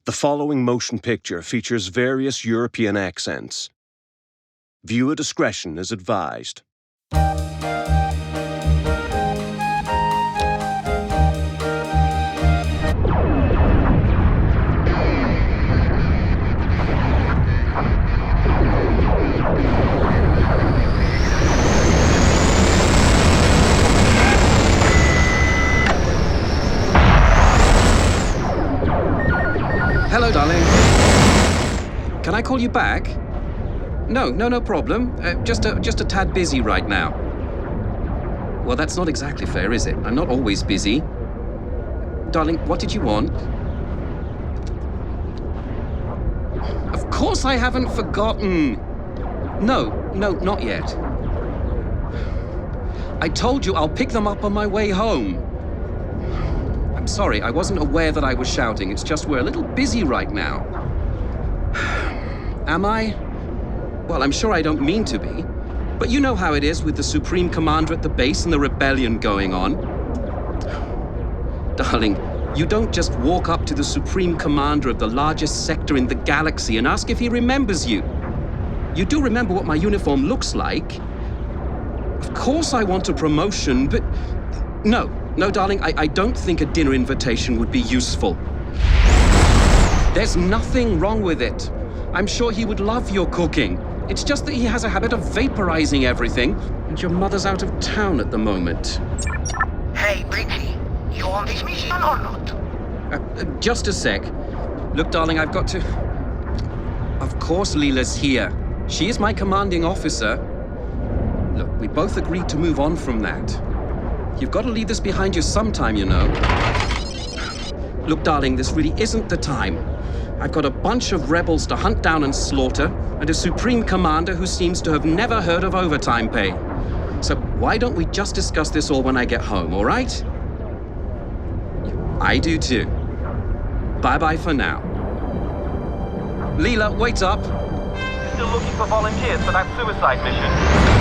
The following motion picture features various European accents. Viewer discretion is advised. Hello, darling. Can I call you back? No problem. Just a tad busy right now. Well, that's not exactly fair, is it? I'm not always busy. Darling, what did you want? Of course I haven't forgotten. No, not yet. I told you I'll pick them up on my way home. I'm sorry, I wasn't aware that I was shouting. It's just we're a little busy right now. Am I? Well, I'm sure I don't mean to be. But you know how it is with the Supreme Commander at the base and the rebellion going on. Darling, you don't just walk up to the Supreme Commander of the largest sector in the galaxy and ask if he remembers you. You do remember what my uniform looks like. Of course I want a promotion, but no, darling, I don't think a dinner invitation would be useful. There's nothing wrong with it. I'm sure he would love your cooking. It's just that he has a habit of vaporizing everything, and your mother's out of town at the moment. Hey, Richie, you on this mission or not? Just a sec. Look, darling, I've got to... Of course Leela's here. She is my commanding officer. Look, we both agreed to move on from that. You've got to leave this behind you sometime, you know. Look, darling, this really isn't the time. I've got a bunch of rebels to hunt down and slaughter, and a Supreme Commander who seems to have never heard of overtime pay. So why don't we just discuss this all when I get home, all right? I do too. Bye-bye for now. Leela, wait up. Still looking for volunteers for that suicide mission.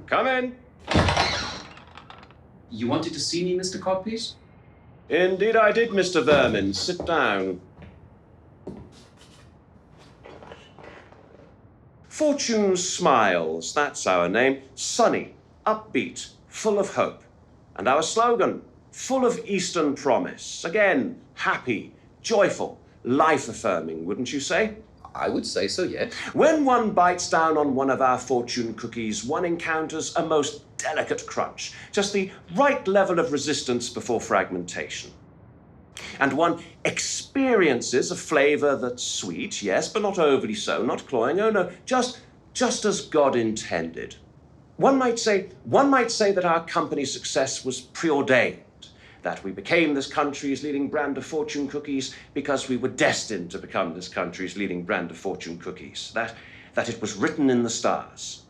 Come in. You wanted to see me, Mr. Codpiece? Indeed I did, Mr. Vermin. Sit down. Fortune Smiles, that's our name. Sunny, upbeat, full of hope. And our slogan, full of Eastern promise. Again, happy, joyful, life-affirming, wouldn't you say? I would say so, yes. When one bites down on one of our fortune cookies, one encounters a most delicate crunch, just the right level of resistance before fragmentation. And one experiences a flavor that's sweet, yes, but not overly so, not cloying, oh no, just as God intended. One might say that our company's success was preordained, that we became this country's leading brand of fortune cookies because we were destined to become this country's leading brand of fortune cookies, that it was written in the stars.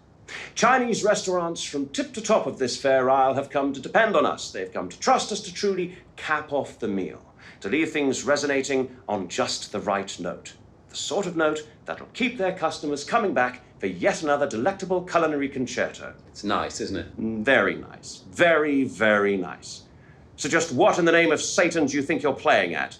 Chinese restaurants from tip to top of this fair isle have come to depend on us. They've come to trust us to truly cap off the meal, to leave things resonating on just the right note. The sort of note that'll keep their customers coming back for yet another delectable culinary concerto. It's nice, isn't it? Very nice. Very, very nice. So just what in the name of Satan do you think you're playing at?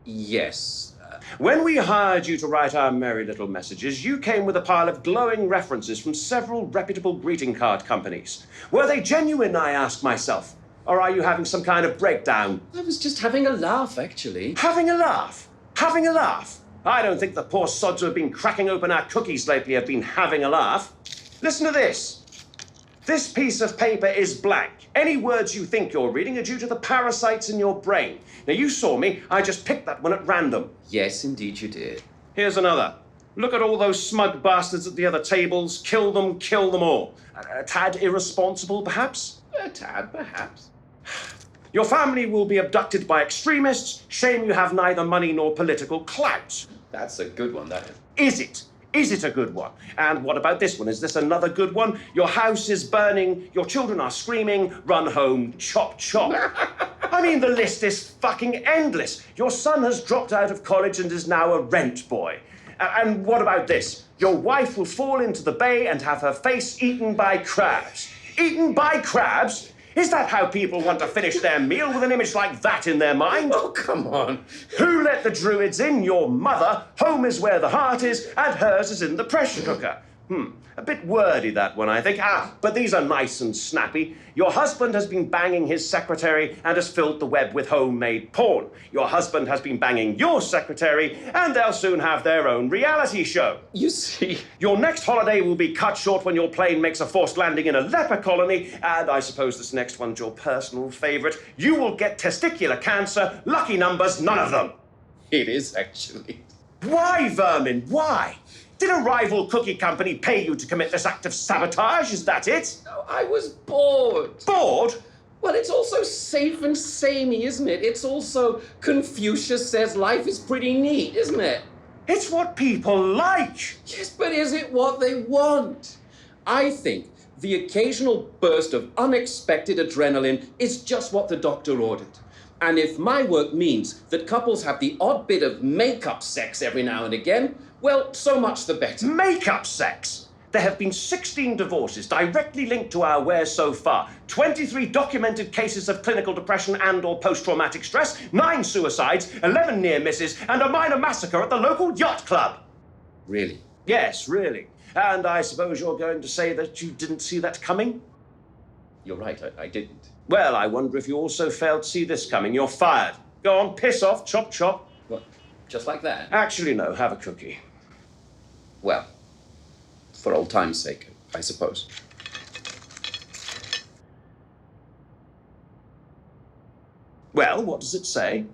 Yes. When we hired you to write our merry little messages, you came with a pile of glowing references from several reputable greeting card companies. Were they genuine, I ask myself? Or are you having some kind of breakdown? I was just having a laugh, actually. Having a laugh? Having a laugh? I don't think the poor sods who have been cracking open our cookies lately have been having a laugh. Listen to this. This piece of paper is blank. Any words you think you're reading are due to the parasites in your brain. Now, you saw me. I just picked that one at random. Yes, indeed you did. Here's another. Look at all those smug bastards at the other tables. Kill them all. A tad irresponsible, perhaps? A tad, perhaps. Your family will be abducted by extremists. Shame you have neither money nor political clout. That's a good one, that is. Is it? Is it a good one? And what about this one? Is this another good one? Your house is burning, your children are screaming, run home, chop, chop. I mean, the list is fucking endless. Your son has dropped out of college and is now a rent boy. And what about this? Your wife will fall into the bay and have her face eaten by crabs. Eaten by crabs? Is that how people want to finish their meal, with an image like that in their mind? Oh, come on. Who let the Druids in? Your mother. Home is where the heart is, and hers is in the pressure cooker. A bit wordy, that one, I think. But these are nice and snappy. Your husband has been banging his secretary and has filled the web with homemade porn. Your husband has been banging your secretary, and they'll soon have their own reality show. You see... Your next holiday will be cut short when your plane makes a forced landing in a leper colony, and I suppose this next one's your personal favourite. You will get testicular cancer. Lucky numbers, none of them. It is, actually. Why, Vermin? Why? Did a rival cookie company pay you to commit this act of sabotage? Is that it? No, I was bored. Bored? Well, it's also safe and samey, isn't it? It's also Confucius says life is pretty neat, isn't it? It's what people like. Yes, but is it what they want? I think the occasional burst of unexpected adrenaline is just what the doctor ordered. And if my work means that couples have the odd bit of make-up sex every now and again, well, so much the better. Make-up sex? There have been 16 divorces directly linked to our wares so far, 23 documented cases of clinical depression and or post-traumatic stress, 9 suicides, 11 near misses, and a minor massacre at the local yacht club. Really? Yes, really. And I suppose you're going to say that you didn't see that coming? You're right, I didn't. Well, I wonder if you also failed to see this coming. You're fired. Go on, piss off, chop, chop. What, just like that? Actually, no, have a cookie. Well, for old time's sake, I suppose. Well, what does it say?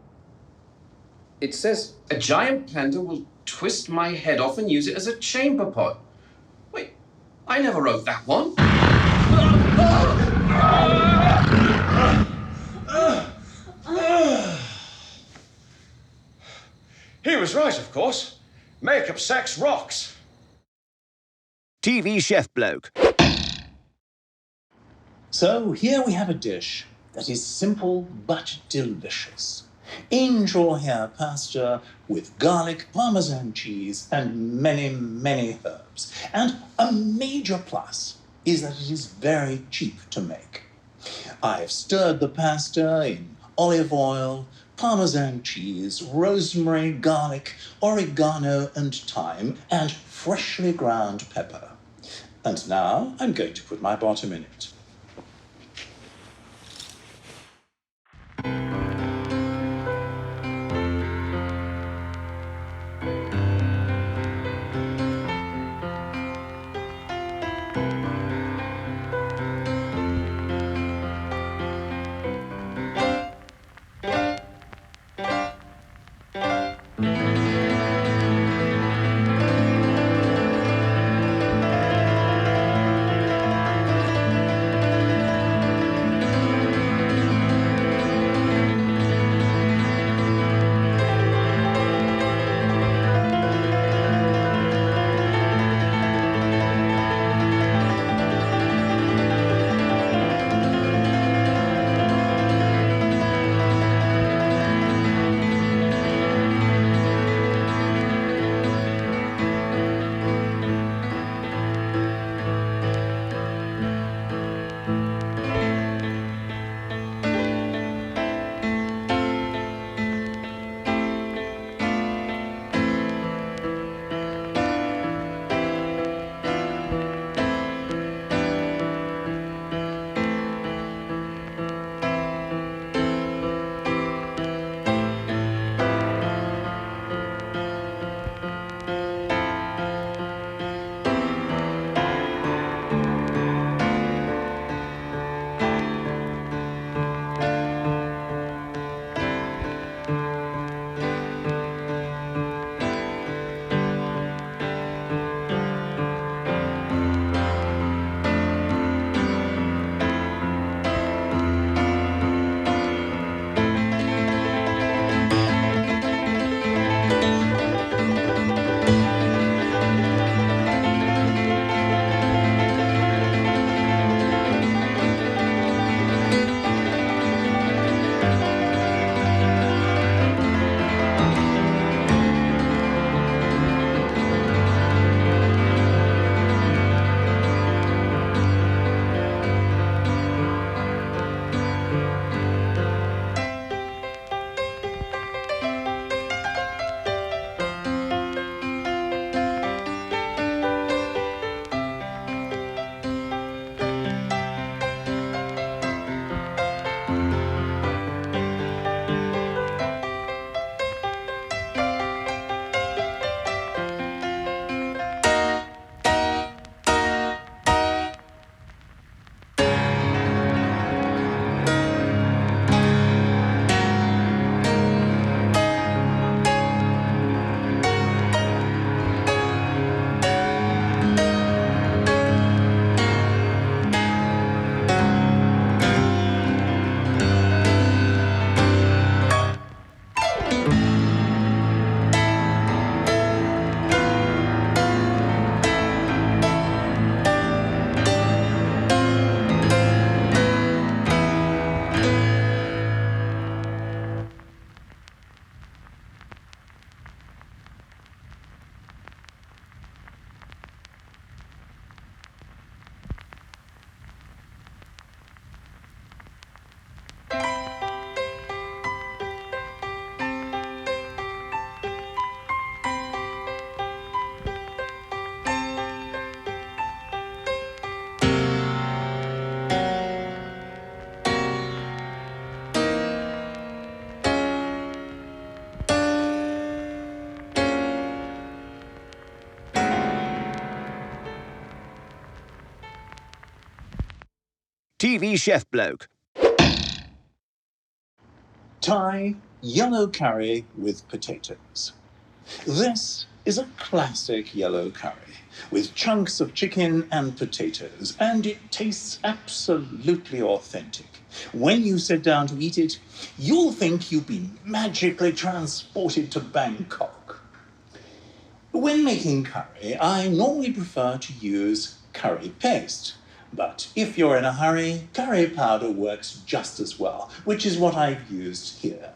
It says, a giant planter will twist my head off and use it as a chamber pot. Wait, I never wrote that one. He was right, of course. Make-up sex rocks. TV chef bloke. So here we have a dish that is simple but delicious. Angel hair pasta with garlic, Parmesan cheese, and many, many herbs. And a major plus is that it is very cheap to make. I've stirred the pasta in olive oil, Parmesan cheese, rosemary, garlic, oregano and thyme, and freshly ground pepper. And now I'm going to put my bottom in it. TV chef bloke. Thai yellow curry with potatoes. This is a classic yellow curry with chunks of chicken and potatoes, and it tastes absolutely authentic. When you sit down to eat it, you'll think you've been magically transported to Bangkok. When making curry, I normally prefer to use curry paste. But if you're in a hurry, curry powder works just as well, which is what I've used here.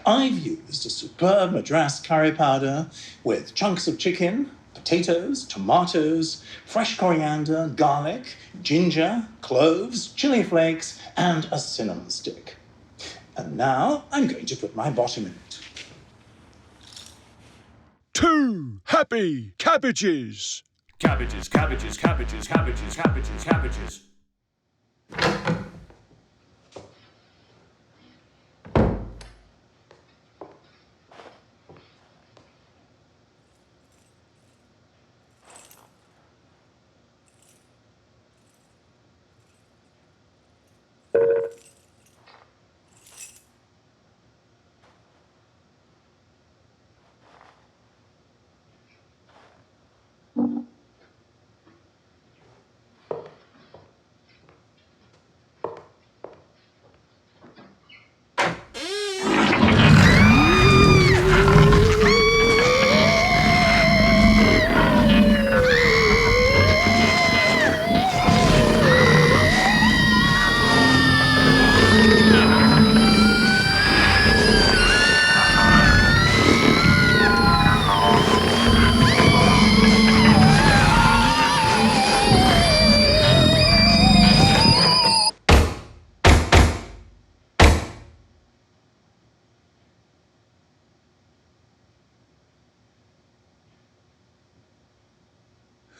I've used a superb Madras curry powder with chunks of chicken, potatoes, tomatoes, fresh coriander, garlic, ginger, cloves, chili flakes, and a cinnamon stick. And now I'm going to put my bottom in it. 2 happy cabbages. Cabbages, cabbages, cabbages, cabbages, cabbages, cabbages.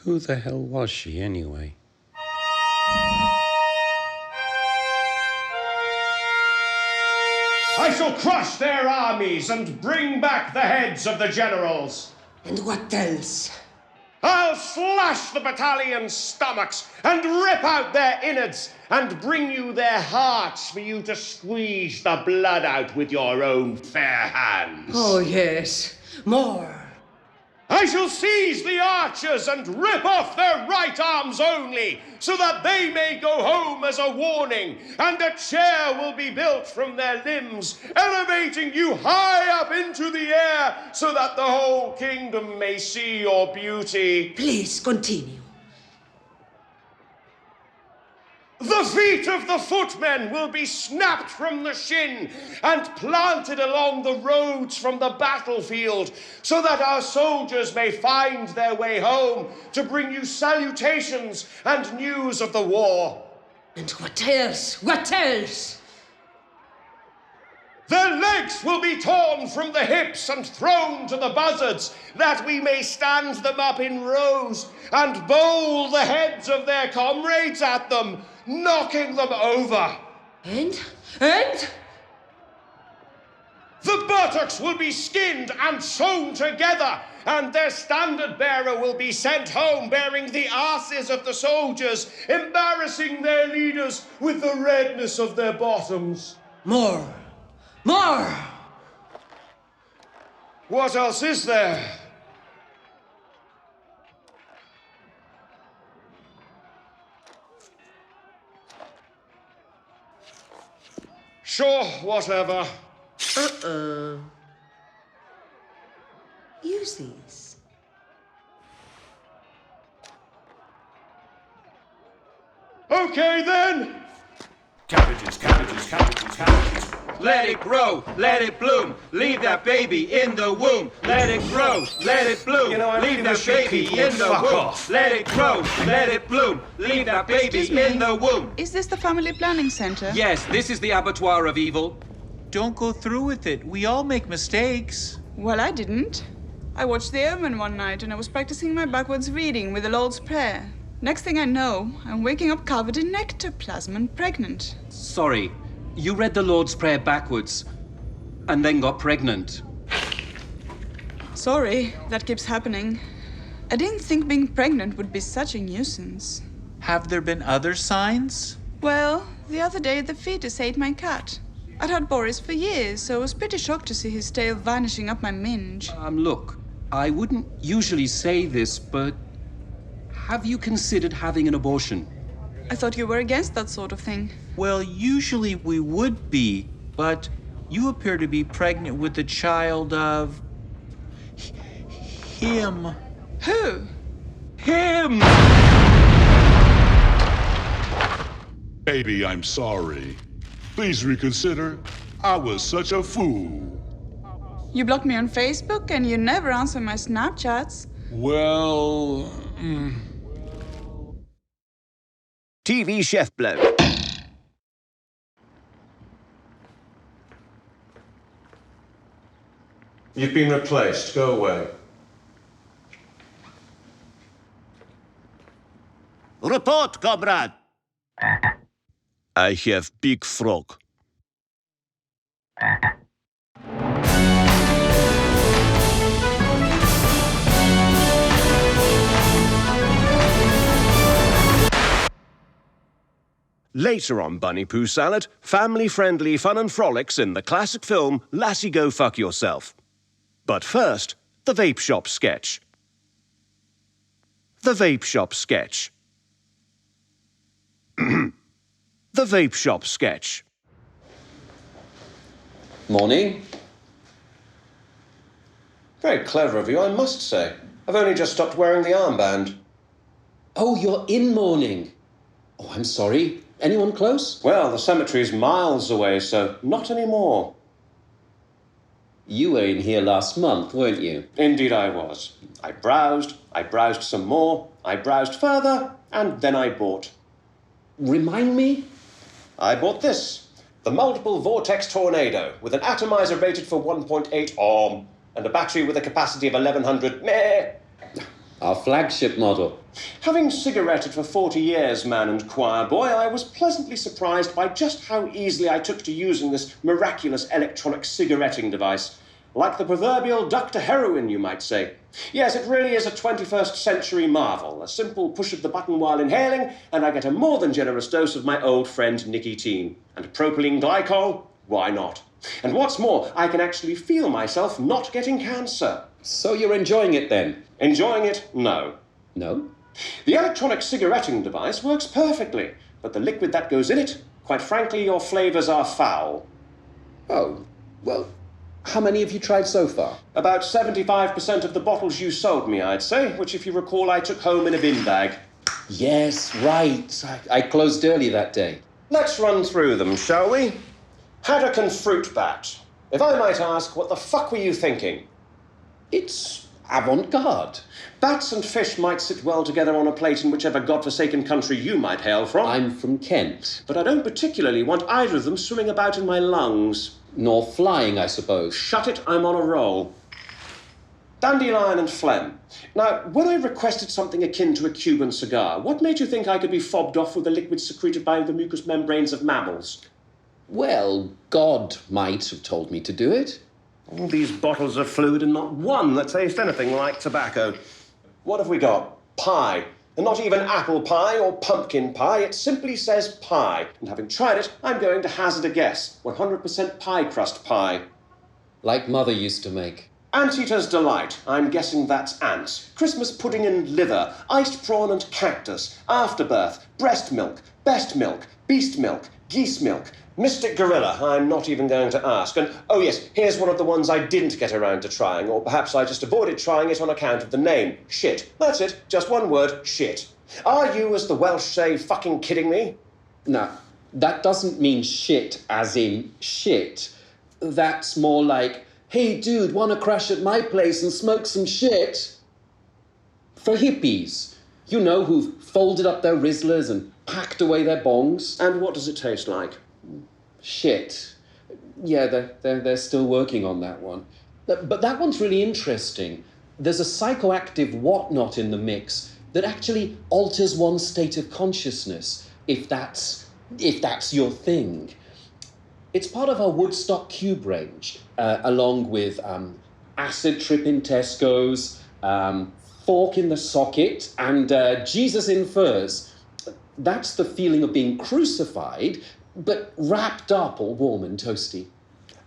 Who the hell was she, anyway? I shall crush their armies and bring back the heads of the generals. And what else? I'll slash the battalion's stomachs and rip out their innards and bring you their hearts for you to squeeze the blood out with your own fair hands. Oh, yes. More. I shall seize the archers and rip off their right arms only, so that they may go home as a warning, and a chair will be built from their limbs, elevating you high up into the air, so that the whole kingdom may see your beauty. Please continue. The feet of the footmen will be snapped from the shin and planted along the roads from the battlefield, so that our soldiers may find their way home to bring you salutations and news of the war. And what else? What else? Their legs will be torn from the hips and thrown to the buzzards, that we may stand them up in rows and bowl the heads of their comrades at them, knocking them over. And? The buttocks will be skinned and sewn together, and their standard bearer will be sent home bearing the asses of the soldiers, embarrassing their leaders with the redness of their bottoms. More. More! What else is there? Sure, whatever. Use these. Okay, then. Cabbages, cabbages, cabbages, cabbages. Let it grow, let it bloom, leave that baby in the womb. Let it grow, let it bloom, You know, I leave really that wish you baby people in would the fuck womb. off. Let it grow, let it bloom, leave that baby Excuse me. in the womb. Is this the Family Planning Center? Yes, this is the abattoir of evil. Don't go through with it. We all make mistakes. Well, I didn't. I watched The Omen one night and I was practicing my backwards reading with the Lord's Prayer. Next thing I know, I'm waking up covered in ectoplasm and pregnant. Sorry, you read the Lord's Prayer backwards and then got pregnant. Sorry, that keeps happening. I didn't think being pregnant would be such a nuisance. Have there been other signs? Well, the other day the fetus ate my cat. I'd had Boris for years, so I was pretty shocked to see his tail vanishing up my minge. Look, I wouldn't usually say this, but have you considered having an abortion? I thought you were against that sort of thing. Well, usually we would be, but you appear to be pregnant with the child of... him. Who? Him! Baby, I'm sorry. Please reconsider. I was such a fool. You blocked me on Facebook and you never answer my Snapchats. Well... TV chef bloke. You've been replaced. Go away. Report, comrade. I have big frog. Later on Bunny Poo Salad, family-friendly fun and frolics in the classic film Lassie Go Fuck Yourself. But first, the Vape Shop sketch. The Vape Shop sketch. The Vape Shop sketch. Morning. Very clever of you, I must say. I've only just stopped wearing the armband. Oh, you're in mourning. Oh, I'm sorry. Anyone close? Well, the cemetery's miles away, so not anymore. You were in here last month, weren't you? Indeed I was. I browsed some more, I browsed further, and then I bought. Remind me? I bought this. The Multiple Vortex Tornado, with an atomizer rated for 1.8 ohm, and a battery with a capacity of 1100 meh. Our flagship model. Having cigaretted for 40 years, man and choir boy, I was pleasantly surprised by just how easily I took to using this miraculous electronic cigaretting device. Like the proverbial Dr. Heroin, you might say. Yes, it really is a 21st century marvel. A simple push of the button while inhaling, and I get a more than generous dose of my old friend nicotine. And propylene glycol? Why not? And what's more, I can actually feel myself not getting cancer. So you're enjoying it then? Enjoying it? No. No? The electronic cigaretting device works perfectly, but the liquid that goes in it, quite frankly, your flavors are foul. Oh, well, how many have you tried so far? About 75% of the bottles you sold me, I'd say, which, if you recall, I took home in a bin bag. Yes, right. I closed early that day. Let's run through them, shall we? Haddock and fruit bat. If I might ask, what the fuck were you thinking? It's avant-garde. Bats and fish might sit well together on a plate in whichever godforsaken country you might hail from. I'm from Kent. But I don't particularly want either of them swimming about in my lungs. Nor flying, I suppose. Shut it, I'm on a roll. Dandelion and phlegm. Now, when I requested something akin to a Cuban cigar, what made you think I could be fobbed off with the liquid secreted by the mucous membranes of mammals? Well, God might have told me to do it. All these bottles of fluid and not one that tastes anything like tobacco. What have we got? Pie. And not even apple pie or pumpkin pie, it simply says pie. And having tried it, I'm going to hazard a guess. 100% pie crust pie. Like Mother used to make. Anteater's Delight. I'm guessing that's ants. Christmas pudding and liver. Iced prawn and cactus. Afterbirth. Breast milk. Best milk. Beast milk. Geese milk. Mystic Gorilla, I'm not even going to ask. And, oh yes, here's one of the ones I didn't get around to trying, or perhaps I just avoided trying it on account of the name. Shit. That's it. Just one word, shit. Are you, as the Welsh say, fucking kidding me? Now, that doesn't mean shit as in shit. That's more like, hey dude, wanna crash at my place and smoke some shit? For hippies. You know, who've folded up their Rizzlers and packed away their bongs. And what does it taste like? Shit. Yeah, they're still working on that one. But that one's really interesting. There's a psychoactive whatnot in the mix that actually alters one's state of consciousness, if that's your thing. It's part of our Woodstock Cube range, along with Acid Trip in Tesco's, Fork in the Socket, and Jesus in Furs. That's the feeling of being crucified, but wrapped up all warm and toasty.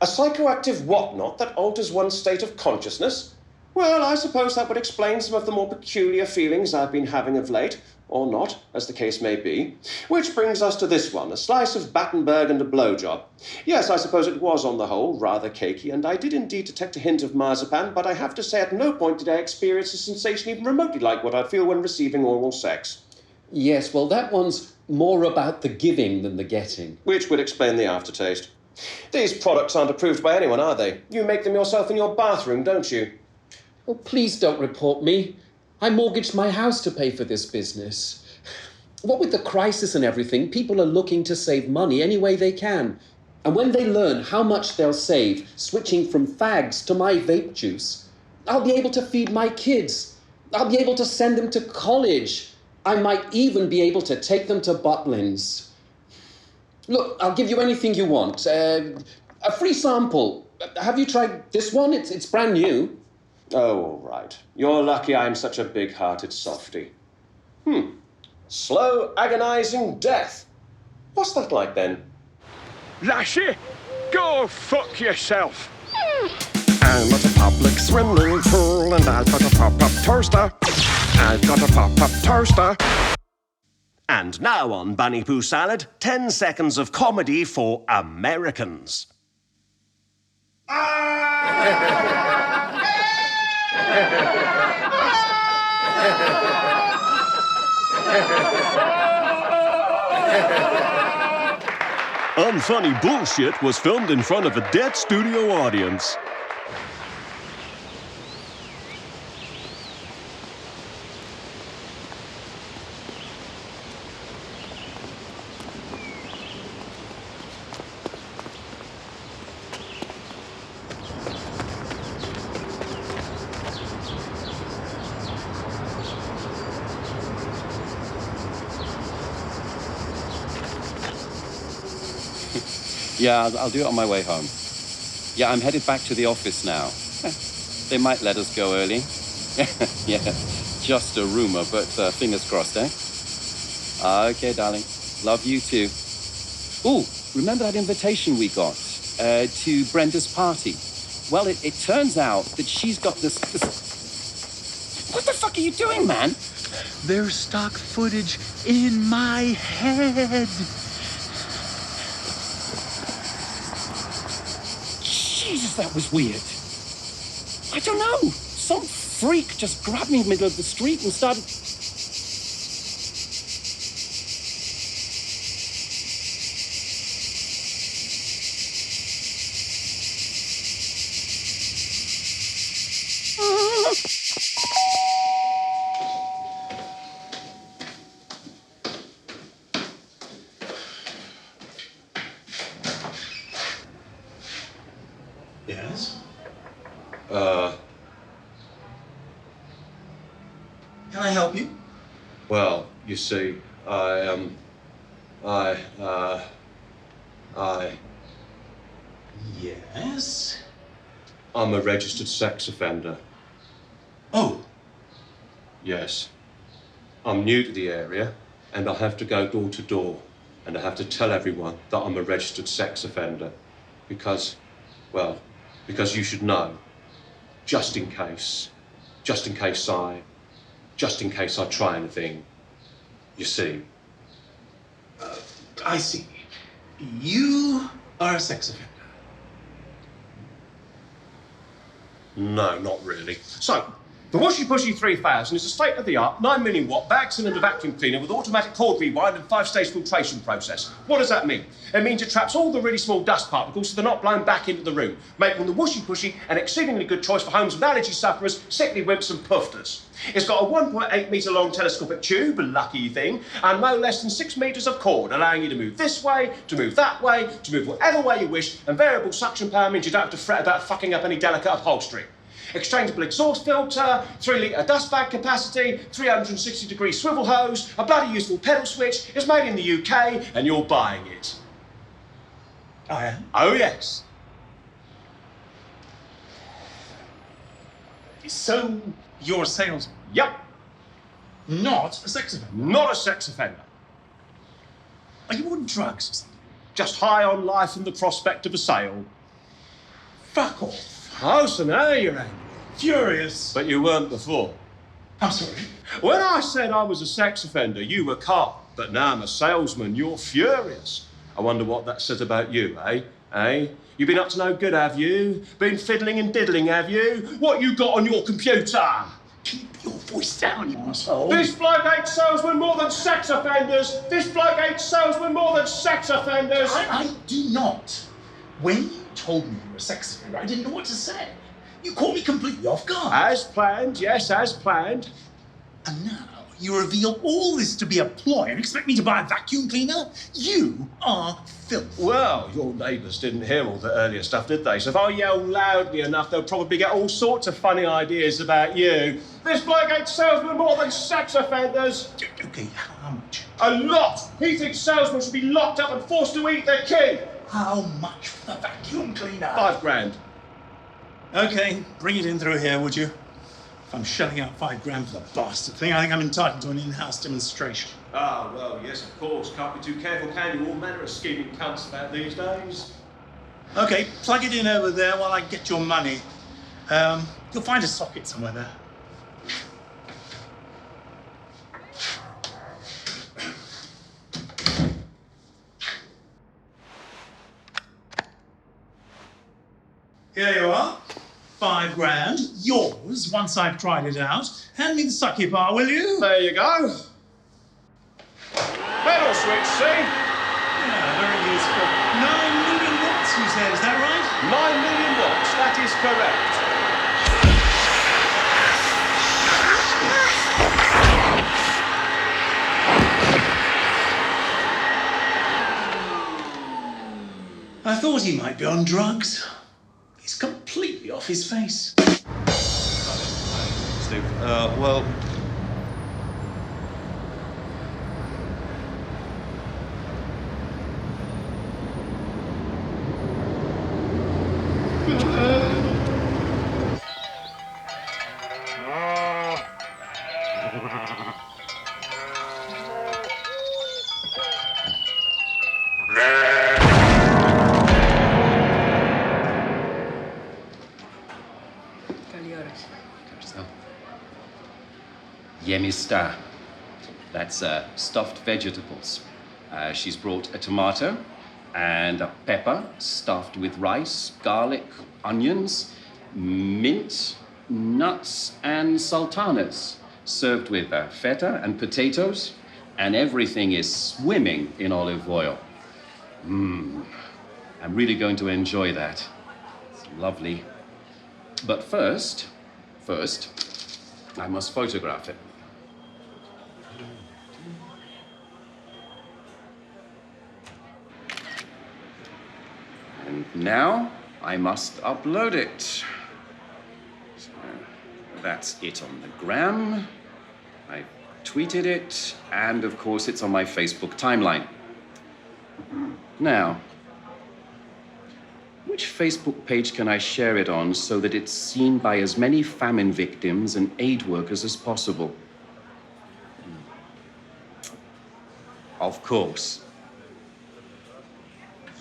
A psychoactive whatnot that alters one's state of consciousness? Well, I suppose that would explain some of the more peculiar feelings I've been having of late, or not, as the case may be. Which brings us to this one, a slice of Battenberg and a blowjob. Yes, I suppose it was, on the whole, rather cakey, and I did indeed detect a hint of marzipan, but I have to say at no point did I experience a sensation even remotely like what I feel when receiving oral sex. Yes, well, that one's more about the giving than the getting. Which would explain the aftertaste. These products aren't approved by anyone, are they? You make them yourself in your bathroom, don't you? Oh, please don't report me. I mortgaged my house to pay for this business. What with the crisis and everything, people are looking to save money any way they can. And when they learn how much they'll save switching from fags to my vape juice, I'll be able to feed my kids. I'll be able to send them to college. I might even be able to take them to Butlins. Look, I'll give you anything you want. A free sample. Have you tried this one? It's brand new. Oh, all right. You're lucky I'm such a big-hearted softy. Slow, agonizing death. What's that like, then? Lassie, go fuck yourself. I'm at a public swimming pool and I've got a pop-up toaster. I've got a pop-up toaster. And now on Bunny Poo Salad, 10 seconds of comedy for Americans. Unfunny Bullshit was filmed in front of a dead studio audience. Yeah, I'll do it on my way home. Yeah, I'm headed back to the office now. They might let us go early. Yeah, just a rumor, but fingers crossed, eh? Okay, darling. Love you too. Ooh, remember that invitation we got to Brenda's party? Well, it turns out that she's got this... What the fuck are you doing, man? There's stock footage in my head. Jesus, that was weird. I don't know. Some freak just grabbed me in the middle of the street and started... Yes? Can I help you? Well, you see, Yes? I'm a registered sex offender. Oh, Yes. I'm new to the area, and I have to go door to door, and I have to tell everyone that I'm a registered sex offender. Because you should know. Just in case I try anything. You see. I see. You are a sex offender. No, not really. So, the Washy Pushy 3000 is a state-of-the-art 9 million watt bag-cylinder vacuum cleaner with automatic cord rewind and 5-stage filtration process. What does that mean? It means it traps all the really small dust particles so they're not blown back into the room, making the Washy Pushy an exceedingly good choice for homes with allergy sufferers, sickly wimps and pufters. It's got a 1.8 metre long telescopic tube, lucky thing, and no less than 6 metres of cord, allowing you to move this way, to move that way, to move whatever way you wish, and variable suction power means you don't have to fret about fucking up any delicate upholstery. Exchangeable exhaust filter, 3-litre dust bag capacity, 360-degree swivel hose, a bloody useful pedal switch. It's made in the UK, and you're buying it. I am? Oh, yes. So, you're a salesman? Yep. Not a sex offender? Not a sex offender. Are you on drugs or something? Just high on life and the prospect of a sale. Fuck off. Oh, so now you're angry. Furious. But you weren't before. I'm sorry. When I said I was a sex offender, you were calm. But now I'm a salesman, you're furious. I wonder what that says about you, eh? Eh? You been up to no good, have you? Been fiddling and diddling, have you? What you got on your computer? Keep your voice down, you asshole. This bloke ain't salesman more than sex offenders. This bloke ain't salesman more than sex offenders. I do not. When you told me you were a sex offender, I didn't know what to say. You caught me completely off guard. As planned, yes, as planned. And now you reveal all this to be a ploy and expect me to buy a vacuum cleaner? You are filth. Well, your neighbours didn't hear all the earlier stuff, did they? So if I yell loudly enough, they'll probably get all sorts of funny ideas about you. This bloke ain't salesman more than sex offenders. Okay, how much? A lot. He thinks salesmen should be locked up and forced to eat their key. How much for the vacuum cleaner? $5 grand. Okay, bring it in through here, would you? If I'm shelling out $5 grand for the bastard thing, I think I'm entitled to an in-house demonstration. Ah, well, yes, of course. Can't be too careful, can you? All manner of scheming cunts about these days. Okay, plug it in over there while I get your money. You'll find a socket somewhere there. Here you are. $5 grand. Yours, once I've tried it out. Hand me the sucky bar, will you? There you go. Pedal switch, see? Yeah, very useful. 9 million watts, you said, is that right? 9 million watts, that is correct. I thought he might be on drugs. He's completely off his face. Steve, well... Yemista. That's stuffed vegetables. She's brought a tomato and a pepper stuffed with rice, garlic, onions, mint, nuts, and sultanas, served with feta and potatoes, and everything is swimming in olive oil. I'm really going to enjoy that. It's lovely. But first, I must photograph it. And now I must upload it. So that's it on the gram. I tweeted it, and of course it's on my Facebook timeline. Now, which Facebook page can I share it on so that it's seen by as many famine victims and aid workers as possible? Of course.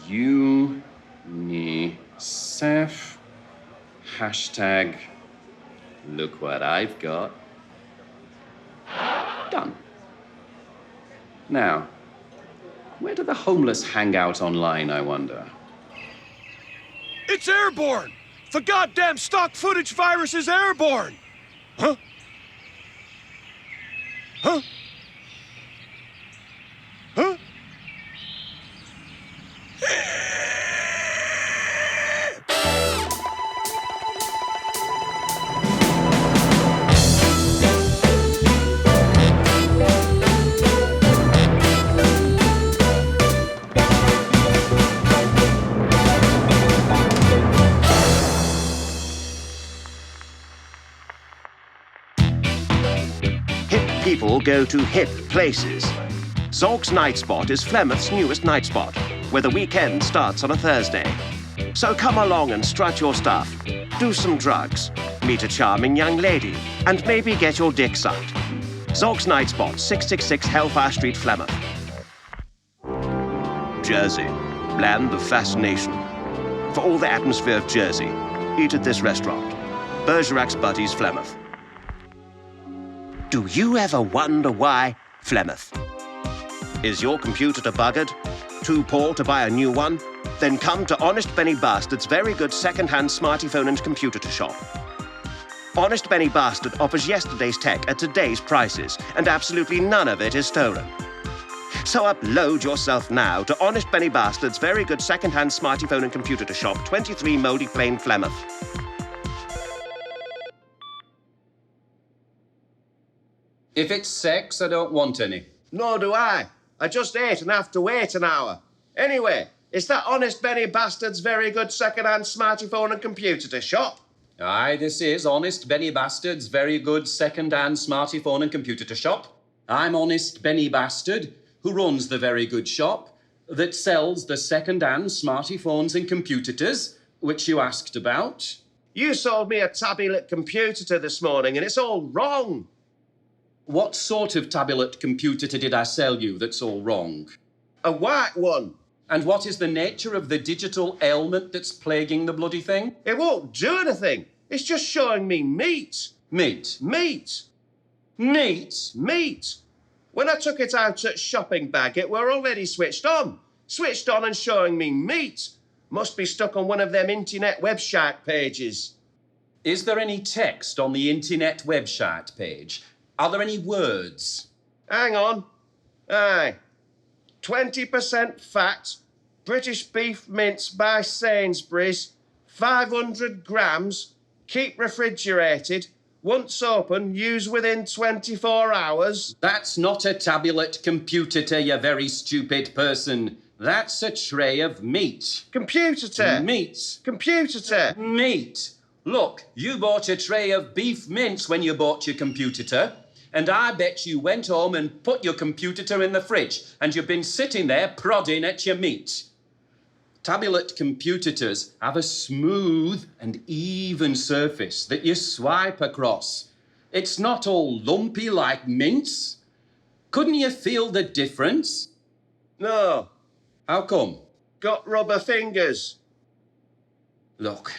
UNICEF. Hashtag, look what I've got. Done. Now, where do the homeless hang out online, I wonder? It's airborne! The goddamn stock footage virus is airborne! Huh? Huh? Huh? People go to hip places. Zork's Night Spot is Flemouth's newest night spot, where the weekend starts on a Thursday. So come along and strut your stuff, do some drugs, meet a charming young lady, and maybe get your dick sucked. Zork's Night Spot, 666 Hellfire Street, Flemouth. Jersey, land of fascination. For all the atmosphere of Jersey, eat at this restaurant, Bergerac's Buddies, Flemouth. Do you ever wonder why Flemouth? Is your computer buggered? Too poor to buy a new one? Then come to Honest Benny Bastard's very good second-hand smartphone and computer shop. Honest Benny Bastard offers yesterday's tech at today's prices, and absolutely none of it is stolen. So upload yourself now to Honest Benny Bastard's very good second-hand smartphone and computer shop, 23 Mouldy Plain, Flemouth. If it's sex, I don't want any. Nor do I. I just ate and have to wait an hour. Anyway, is that Honest Benny Bastard's very good second-hand smartphone and computer shop? Aye, this is Honest Benny Bastard's very good second-hand smartphone and computer shop. I'm Honest Benny Bastard, who runs the very good shop that sells the second-hand smartphones and computers, which you asked about. You sold me a tablet computer this morning, and it's all wrong. What sort of tablet computer did I sell you that's all wrong? A white one. And what is the nature of the digital ailment that's plaguing the bloody thing? It won't do anything. It's just showing me meat. Meat? Meat. Meat? Meat. When I took it out at shopping bag, it were already switched on. Switched on and showing me meat. Must be stuck on one of them internet website pages. Is there any text on the internet website page? Are there any words? Hang on. Aye. 20% fat, British beef mince by Sainsbury's, 500 grams, keep refrigerated, once open, use within 24 hours. That's not a tablet computer, you very stupid person. That's a tray of meat. Computer. Meat. Computer. Meat. Look, you bought a tray of beef mince when you bought your computer. And I bet you went home and put your computer in the fridge, and you've been sitting there prodding at your meat. Tablet computers have a smooth and even surface that you swipe across. It's not all lumpy like mince. Couldn't you feel the difference? No. How come? Got rubber fingers. Look,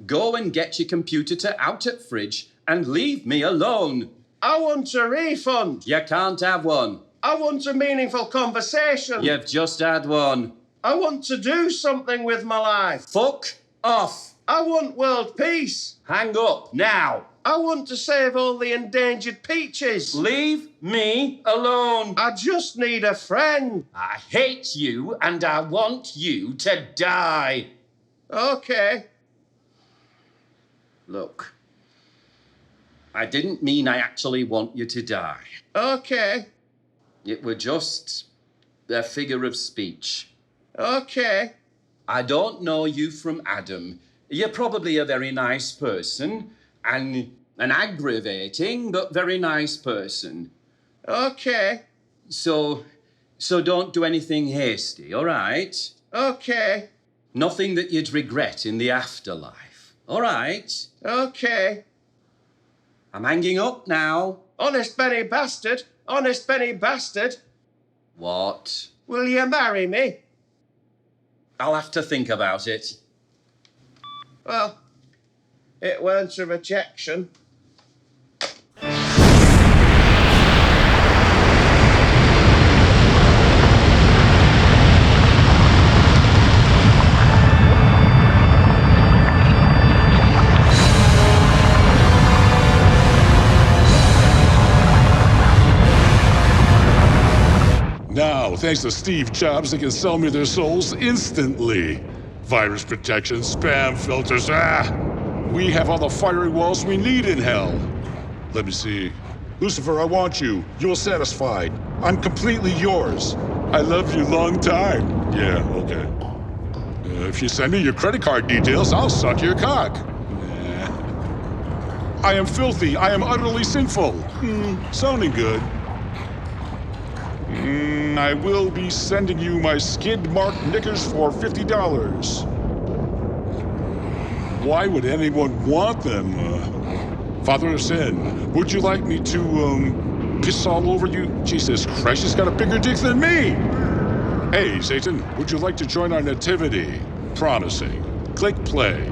go and get your computer out at fridge and leave me alone. I want a refund. You can't have one. I want a meaningful conversation. You've just had one. I want to do something with my life. Fuck off. I want world peace. Hang up now. I want to save all the endangered peaches. Leave me alone. I just need a friend. I hate you and I want you to die. Okay. Look, I didn't mean I actually want you to die. Okay. It were just a figure of speech. Okay. I don't know you from Adam. You're probably a very nice person, and an aggravating but very nice person. Okay. So don't do anything hasty, all right? Okay. Nothing that you'd regret in the afterlife, all right? Okay. I'm hanging up now. Honest Benny Bastard. Honest Benny Bastard. What? Will you marry me? I'll have to think about it. Well, it weren't a rejection. Now, thanks to Steve Jobs, they can sell me their souls instantly. Virus protection, spam filters, we have all the fiery walls we need in hell. Let me see. Lucifer, I want you. You're satisfied. I'm completely yours. I love you long time. Yeah, okay. If you send me your credit card details, I'll suck your cock. I am filthy. I am utterly sinful. Sounding good. I will be sending you my skid-marked knickers for $50. Why would anyone want them? Father of sin, would you like me to, piss all over you? Jesus Christ, he's got a bigger dick than me! Hey, Satan, would you like to join our nativity? Promising. Click play.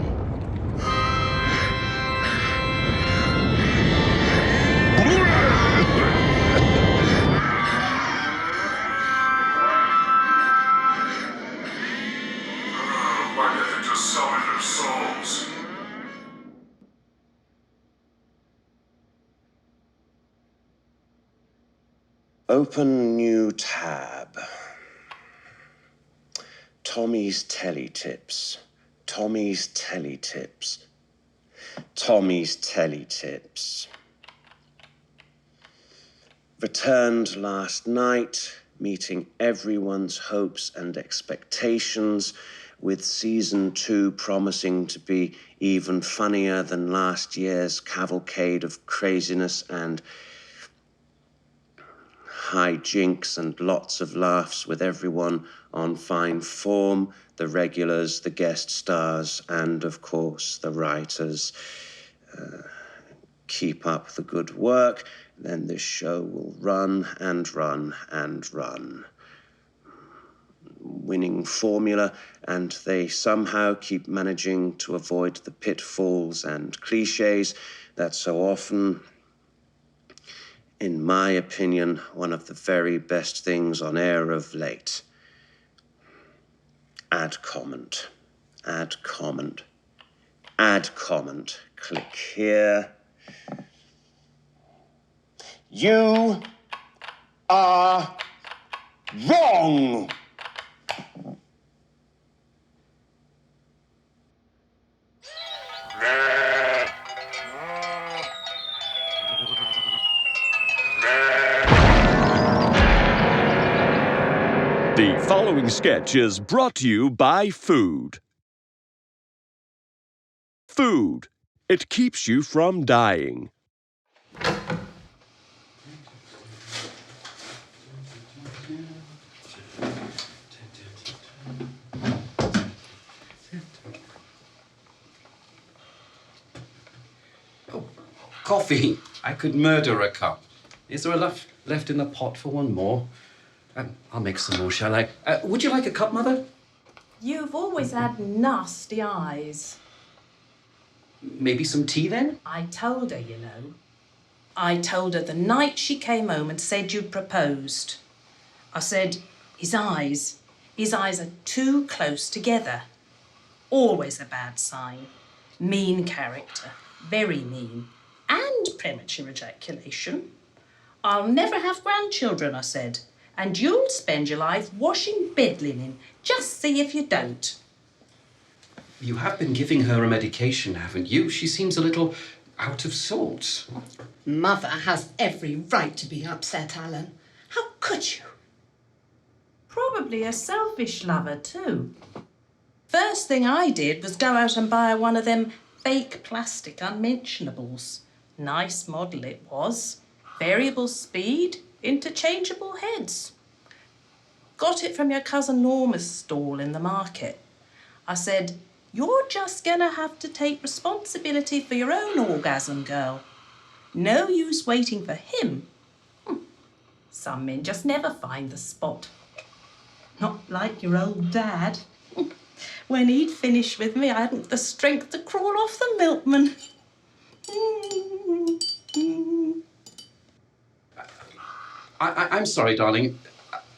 Why did they just sell me their souls? Open new tab. Tommy's Teletips. Tommy's Teletips. Tommy's Teletips. Returned last night, meeting everyone's hopes and expectations, with season 2 promising to be even funnier than last year's cavalcade of craziness and hijinks, and lots of laughs with everyone on fine form, the regulars, the guest stars, and of course the writers. Keep up the good work, then this show will run and run and run. Winning formula, and they somehow keep managing to avoid the pitfalls and cliches that so often, in my opinion, one of the very best things on air of late. Add comment. Add comment. Add comment. Click here. You are wrong! The following sketch is brought to you by food. Food. It keeps you from dying. Oh, coffee. I could murder a cup. Is there enough left in the pot for one more? I'll make some more, shall I? Would you like a cup, Mother? You've always had nasty eyes. Maybe some tea, then? I told her, you know. I told her the night she came home and said you'd proposed. I said, his eyes are too close together. Always a bad sign. Mean character. Very mean. And premature ejaculation. I'll never have grandchildren, I said. And you'll spend your life washing bed linen. Just see if you don't. You have been giving her a medication, haven't you? She seems a little out of sorts. Mother has every right to be upset, Alan. How could you? Probably a selfish lover, too. First thing I did was go out and buy one of them fake plastic unmentionables. Nice model it was. Variable speed. Interchangeable heads. Got it from your cousin Norma's stall in the market. I said, you're just gonna have to take responsibility for your own orgasm, girl. No use waiting for him. Some men just never find the spot. Not like your old dad. When he'd finished with me, I hadn't the strength to crawl off the milkman. I'm sorry, darling.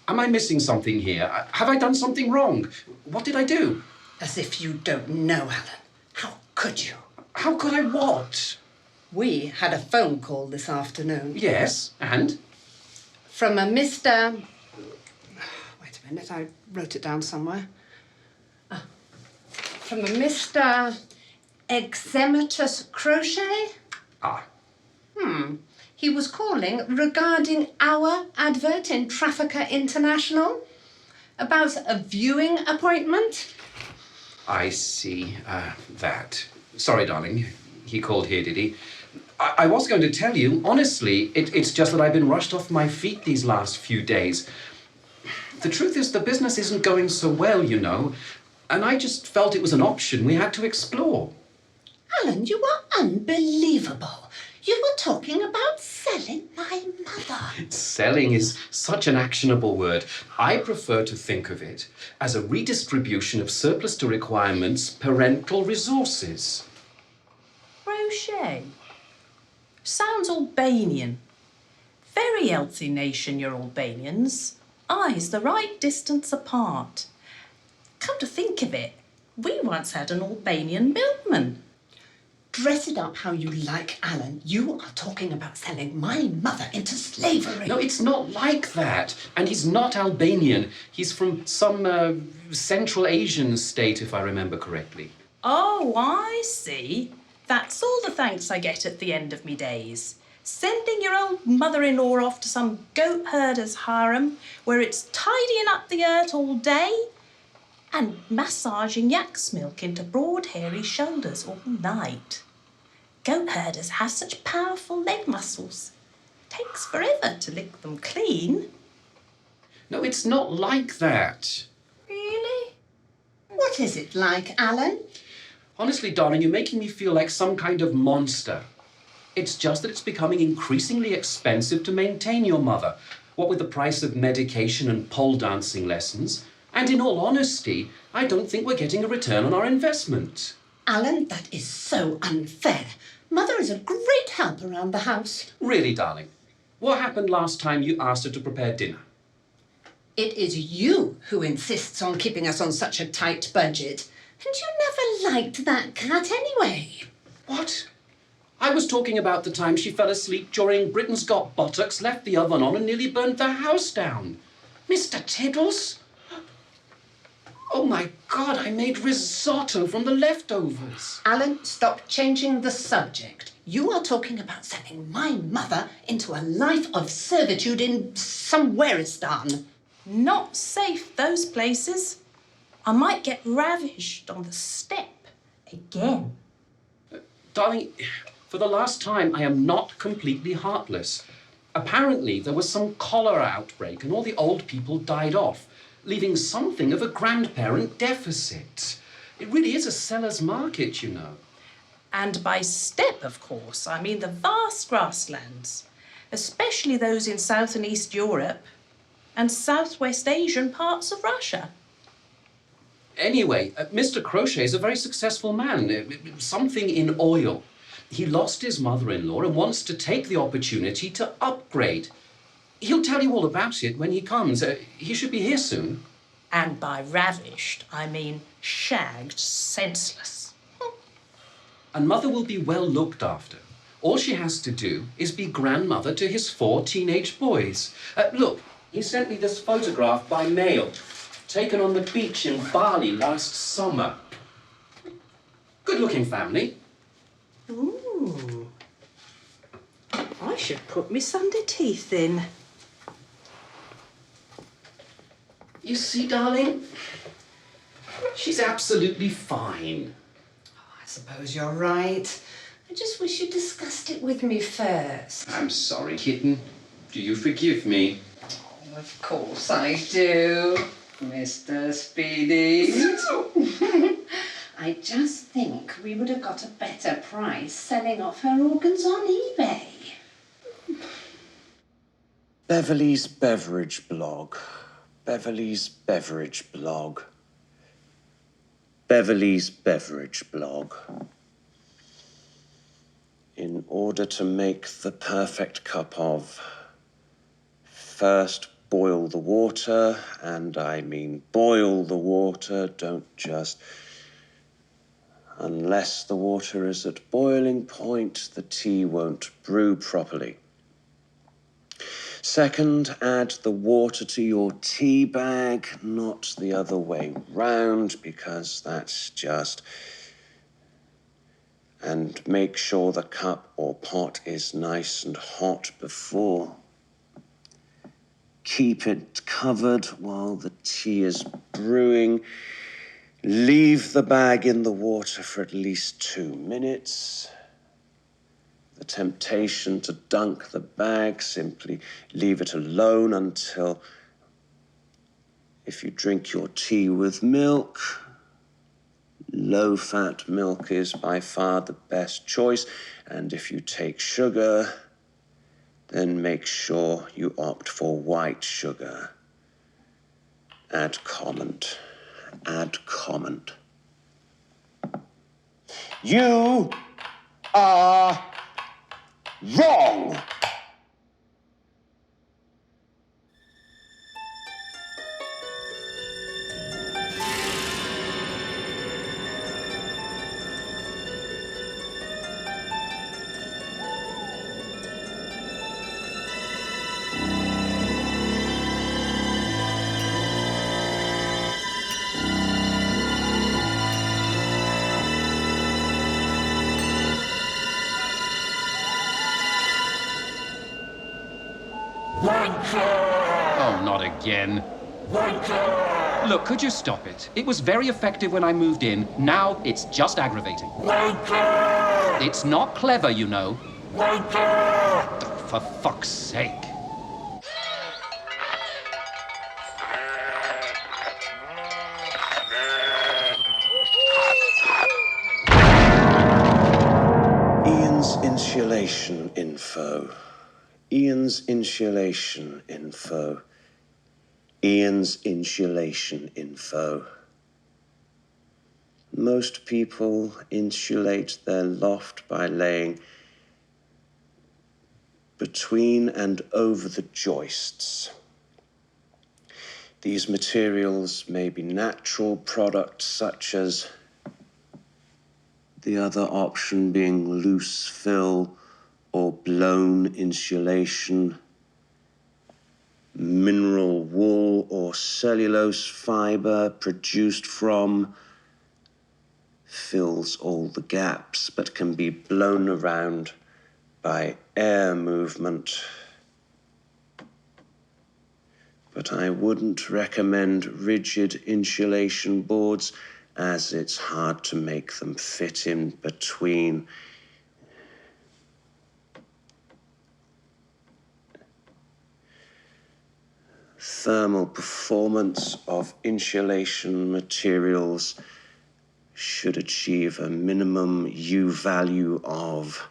Am I missing something here? Have I done something wrong? What did I do? As if you don't know, Alan. How could you? How could I what? We had a phone call this afternoon. Yes, and? From a Mr... Wait a minute, I wrote it down somewhere. From a Mr... Eczematous Crochet? Ah. He was calling regarding our advert in Trafficker International about a viewing appointment. I see. That. Sorry, darling. He called here, did he? I was going to tell you, honestly, it's just that I've been rushed off my feet these last few days. The truth is, the business isn't going so well, you know, and I just felt it was an option we had to explore. Alan, you are unbelievable. You were talking about selling my mother. Selling is such an actionable word. I prefer to think of it as a redistribution of surplus to requirements parental resources. Crochet. Sounds Albanian. Very healthy nation, your Albanians. Eyes the right distance apart. Come to think of it, we once had an Albanian milkman. Dress it up how you like, Alan. You are talking about selling my mother into slavery. No, it's not like that. And he's not Albanian. He's from some Central Asian state, if I remember correctly. Oh, I see. That's all the thanks I get at the end of me days. Sending your old mother-in-law off to some goat herder's harem where it's tidying up the earth all day and massaging yak's milk into broad, hairy shoulders all night. Goat herders have such powerful leg muscles. Takes forever to lick them clean. No, it's not like that. Really? What is it like, Alan? Honestly, darling, you're making me feel like some kind of monster. It's just that it's becoming increasingly expensive to maintain your mother, what with the price of medication and pole dancing lessons. And in all honesty, I don't think we're getting a return on our investment. Alan, that is so unfair. Mother is a great help around the house. Really, darling? What happened last time you asked her to prepare dinner? It is you who insists on keeping us on such a tight budget. And you never liked that cat anyway. What? I was talking about the time she fell asleep during Britain's Got Buttocks, left the oven on and nearly burnt the house down. Mr. Tiddles? Oh my God, I made risotto from the leftovers. Alan, stop changing the subject. You are talking about sending my mother into a life of servitude in somewhereistan. Not safe, those places. I might get ravished on the step again. Darling, for the last time, I am not completely heartless. Apparently, there was some cholera outbreak and all the old people died off, leaving something of a grandparent deficit. It really is a seller's market, you know. And by steppe, of course, I mean the vast grasslands, especially those in South and East Europe and Southwest Asian parts of Russia. Anyway, Mr. Crochet is a very successful man, something in oil. He lost his mother-in-law and wants to take the opportunity to upgrade. He'll tell you all about it when he comes. He should be here soon. And by ravished, I mean shagged senseless. And Mother will be well looked after. All she has to do is be grandmother to his 4 teenage boys. Look, he sent me this photograph by mail, taken on the beach in Bali last summer. Good-looking family. Ooh. I should put my Sunday teeth in. You see, darling, she's absolutely fine. I suppose you're right. I just wish you discussed it with me first. I'm sorry, kitten. Do you forgive me? Oh, of course I do, Mr. Speedy. I just think we would have got a better price selling off her organs on eBay. Beverly's Beverage Blog. Beverly's Beverage Blog. Beverly's Beverage Blog. In order to make the perfect cup of, first boil the water, and I mean boil the water, don't just... Unless the water is at boiling point, the tea won't brew properly. Second, add the water to your tea bag, not the other way round, because that's just... And make sure the cup or pot is nice and hot before. Keep it covered while the tea is brewing. Leave the bag in the water for at least 2 minutes. The temptation to dunk the bag, simply leave it alone until, if you drink your tea with milk, Low-fat milk is by far the best choice, and if you take sugar, then make sure you opt for white sugar. Add comment. Add comment. You are wrong! Oh, not again. Look, could you stop it? It was very effective when I moved in. Now it's just aggravating. It's not clever, you know. For fuck's sake. Ian's insulation info. Ian's insulation info. Ian's insulation info. Most people insulate their loft by laying between and over the joists. These materials may be natural products such as the other option being loose fill or blown insulation, mineral wool or cellulose fiber produced from, fills all the gaps but can be blown around by air movement. But I wouldn't recommend rigid insulation boards as it's hard to make them fit in between. Thermal performance of insulation materials should achieve a minimum U value of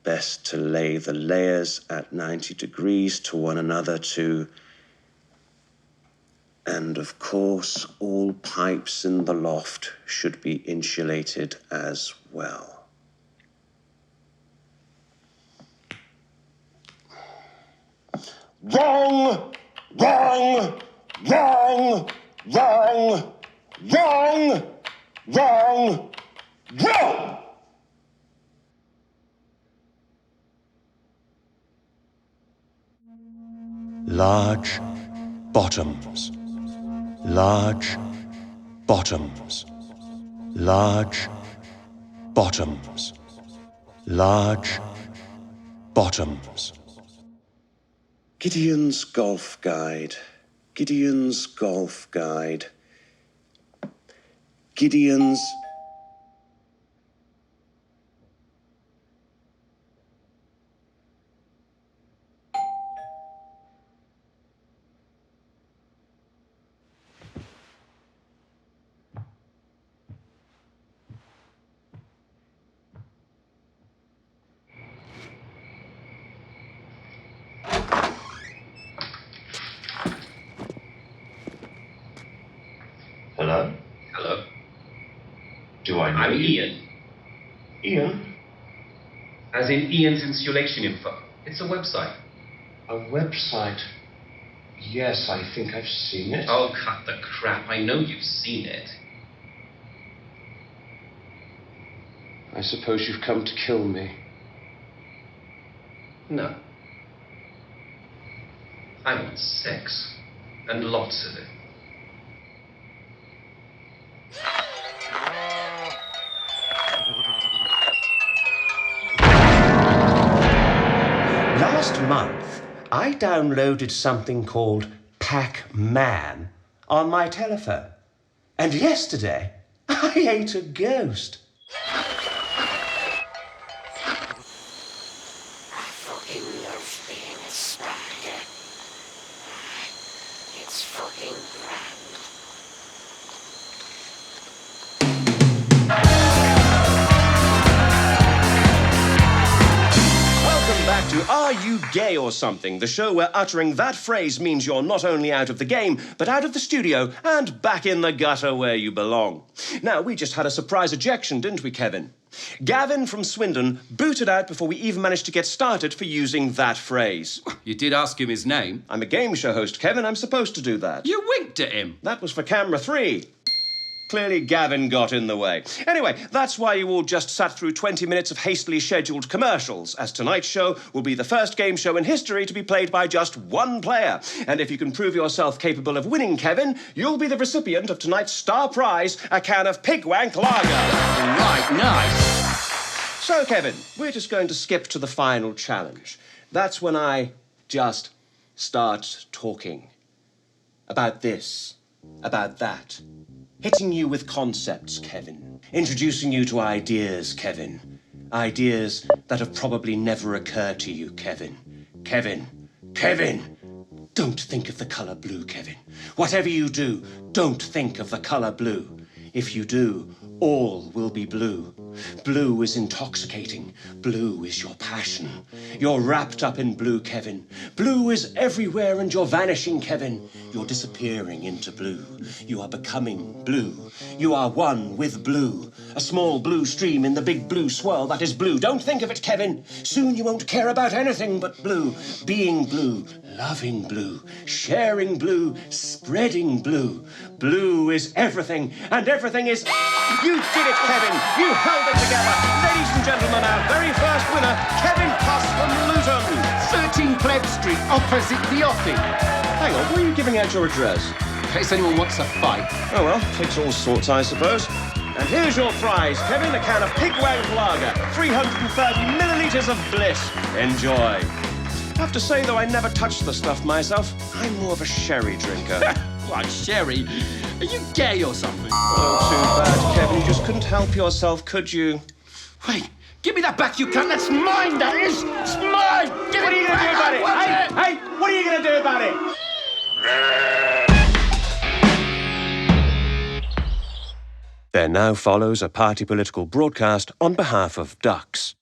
best to lay the layers at 90 degrees to one another and of course all pipes in the loft should be insulated as well. Wrong! Wrong! Wrong! Wrong! Wrong! Wrong! Wrong! Large bottoms. Large bottoms. Large bottoms. Large bottoms. Gideon's Golf Guide. Gideon's Golf Guide. Gideon's... Hello? Hello. Do I know I'm you? Ian. Ian? As in Ian's Insulation Info. It's a website. A website? Yes, I think I've seen it. Oh, cut the crap. I know you've seen it. I suppose you've come to kill me. No. I want sex. And lots of it. Last month, I downloaded something called Pac-Man on my telephone. And yesterday, I ate a ghost. I fucking love being a spider. It's fucking grand. to Are You Gay or Something, the show where uttering that phrase means you're not only out of the game, but out of the studio and back in the gutter where you belong. Now, we just had a surprise ejection, didn't we, Kevin? Gavin from Swindon booted out before we even managed to get started for using that phrase. You did ask him his name. I'm a game show host, Kevin. I'm supposed to do that. You winked at him. That was for camera 3. Clearly, Gavin got in the way. Anyway, that's why you all just sat through 20 minutes of hastily scheduled commercials, as tonight's show will be the first game show in history to be played by just one player. And if you can prove yourself capable of winning, Kevin, you'll be the recipient of tonight's star prize, a can of Pigwank Lager. Right, nice. So, Kevin, we're just going to skip to the final challenge. That's when I just start talking. About this, about that. Hitting you with concepts, Kevin. Introducing you to ideas, Kevin. Ideas that have probably never occurred to you, Kevin. Kevin. Don't think of the colour blue, Kevin. Whatever you do, don't think of the colour blue. If you do, all will be blue. Blue is intoxicating. Blue is your passion. You're wrapped up in blue, Kevin. Blue is everywhere and you're vanishing, Kevin. You're disappearing into blue. You are becoming blue. You are one with blue. A small blue stream in the big blue swirl that is blue. Don't think of it, Kevin. Soon you won't care about anything but blue. Being blue, loving blue, sharing blue, spreading blue. Blue is everything, and everything is... You did it, Kevin! You held it together! Ladies and gentlemen, our very first winner, Kevin Puss from Luton. 13 Pleb Street, opposite the office. Hang on, were you giving out your address? In case anyone wants a fight. Oh well, takes all sorts, I suppose. And here's your prize, Kevin, a can of Pigwank Lager, 330 millilitres of bliss. Enjoy. I have to say, though, I never touched the stuff myself. I'm more of a sherry drinker. What, sherry? Are you gay or something? Oh, too bad, Kevin. You just couldn't help yourself, could you? Wait, give me that back, you cunt. That's mine, that is. It's mine. Give What are you going to do about it? Hey, what are you going to do about it? There now follows a party political broadcast on behalf of ducks.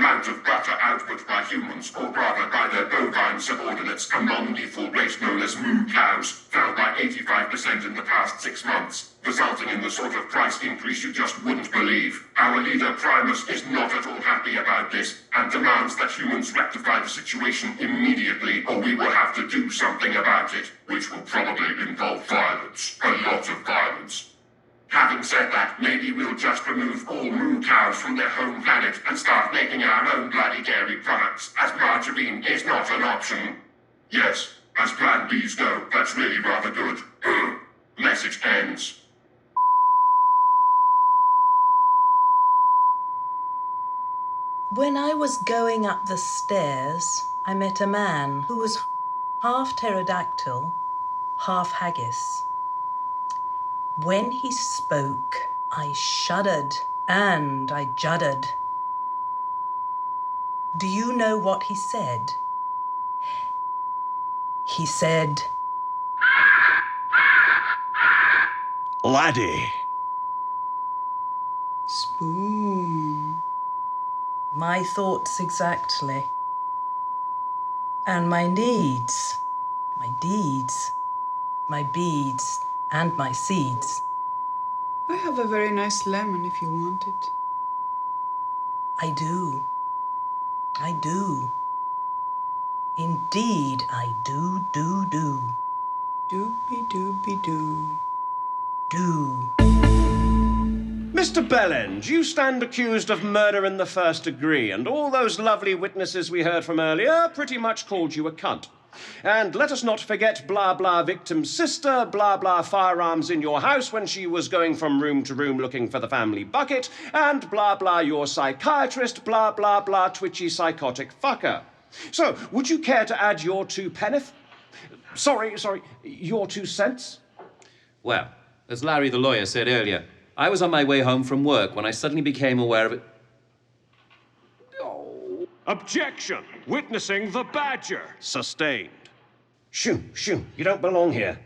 amount of butter output by humans, or rather by their bovine subordinates, a non-lethal race known as moo cows, fell by 85% in the past 6 months, resulting in the sort of price increase you just wouldn't believe. Our leader Primus is not at all happy about this, and demands that humans rectify the situation immediately, or we will have to do something about it, which will probably involve violence. A lot of violence. Having said that, maybe we'll just remove all moo cows from their home planet and start making our own bloody dairy products, as margarine is not an option. Yes, as Plan Bs go, that's really rather good. Message ends. When I was going up the stairs, I met a man who was half pterodactyl, half haggis. When he spoke, I shuddered and I juddered. Do you know what he said? He said, Laddie. Spoon. My thoughts exactly. And my needs, my deeds, my beads, and my seeds. I have a very nice lemon if you want it. I do. I do. Indeed, I do. Doopy-doopy-doo. Do. Mr. Bellend, you stand accused of murder in the first degree, and all those lovely witnesses we heard from earlier pretty much called you a cunt. And let us not forget blah blah victim's sister, blah blah firearms in your house when she was going from room to room looking for the family bucket, and blah blah your psychiatrist, blah blah blah twitchy psychotic fucker. So, would you care to add your 2 penneth? Sorry, your 2 cents? Well, as Larry the lawyer said earlier, I was on my way home from work when I suddenly became aware of it. Objection! Witnessing the badger. Sustained. Shoo, you don't belong here.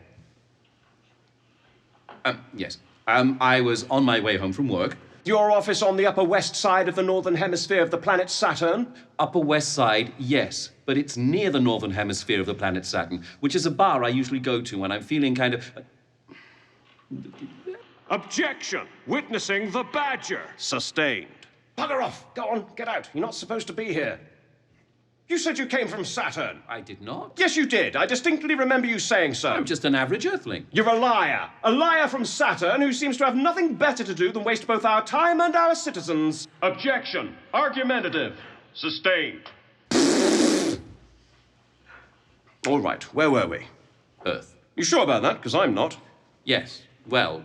Yes. I was on my way home from work. Your office on the upper west side of the northern hemisphere of the planet Saturn? Upper west side, yes. But it's near the northern hemisphere of the planet Saturn, which is a bar I usually go to when I'm feeling kind of... Objection! Witnessing the badger. Sustained. Bugger off! Go on, get out. You're not supposed to be here. You said you came from Saturn. I did not. Yes, you did. I distinctly remember you saying so. I'm just an average earthling. You're a liar. A liar from Saturn who seems to have nothing better to do than waste both our time and our citizens. Objection! Argumentative. Sustained. All right, where were we? Earth. You sure about that? Because I'm not. Yes. Well,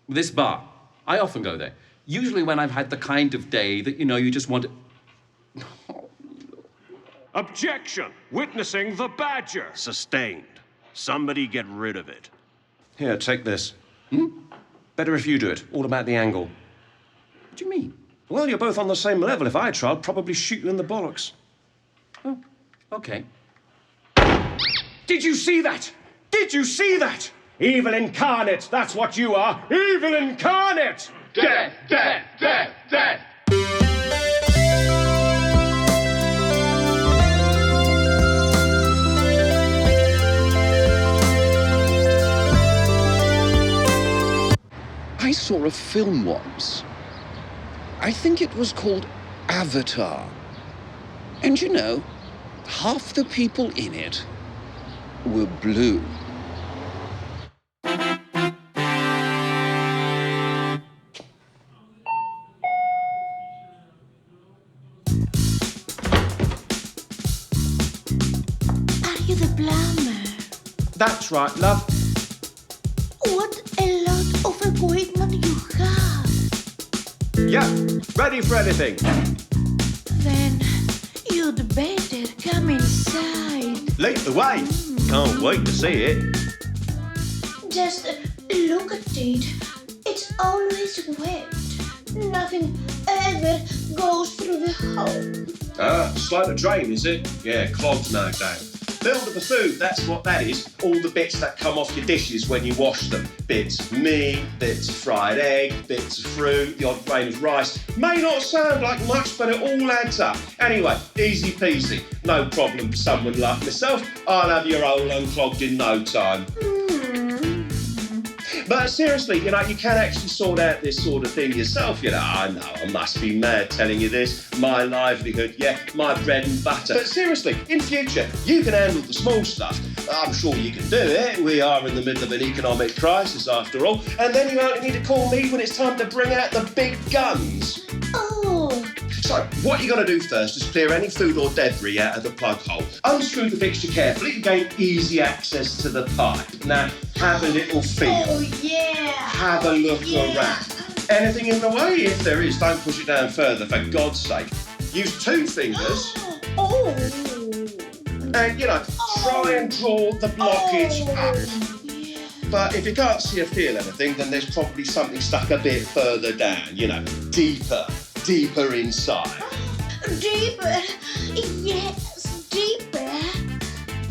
this bar. I often go there. Usually when I've had the kind of day that, you just want to... Objection! Witnessing the badger. Sustained. Somebody get rid of it. Here, take this. Better if you do it. All about the angle. What do you mean? Well, you're both on the same level. If I tried, I'd probably shoot you in the bollocks. Oh, okay. Did you see that? Did you see that? Evil incarnate, that's what you are. Evil incarnate! Death, death, death, death! I saw a film once. I think it was called Avatar. And half the people in it were blue. That's right, love. What a lot of equipment you have. Yeah, ready for anything. Then you'd better come inside. Lead the way. Can't wait to see it. Just look at it. It's always wet. Nothing ever goes through the hole. Ah, it's like the drain, is it? Yeah, clogged no doubt. build of the food, that's what that is. All the bits that come off your dishes when you wash them. Bits of meat, bits of fried egg, bits of fruit, the odd grain of rice. May not sound like much, but it all adds up. Anyway, easy peasy. No problem for someone like myself. I'll have your hole unclogged in no time. But seriously, you can actually sort out this sort of thing yourself. I know, I must be mad telling you this. My livelihood, yeah, my bread and butter. But seriously, in future, you can handle the small stuff. I'm sure you can do it. We are in the middle of an economic crisis, after all. And then you only need to call me when it's time to bring out the big guns. Oh. So, what you got to do first is clear any food or debris out of the plug hole. Unscrew the fixture carefully to gain easy access to the pipe. Now, have a little feel. Oh, yeah. Have a look around. Anything in the way? If there is, don't push it down further, for God's sake. Use 2 fingers. Oh. And, try and draw the blockage up. But if you can't see or feel anything, then there's probably something stuck a bit further down, deeper inside. Deeper. Yes, deeper.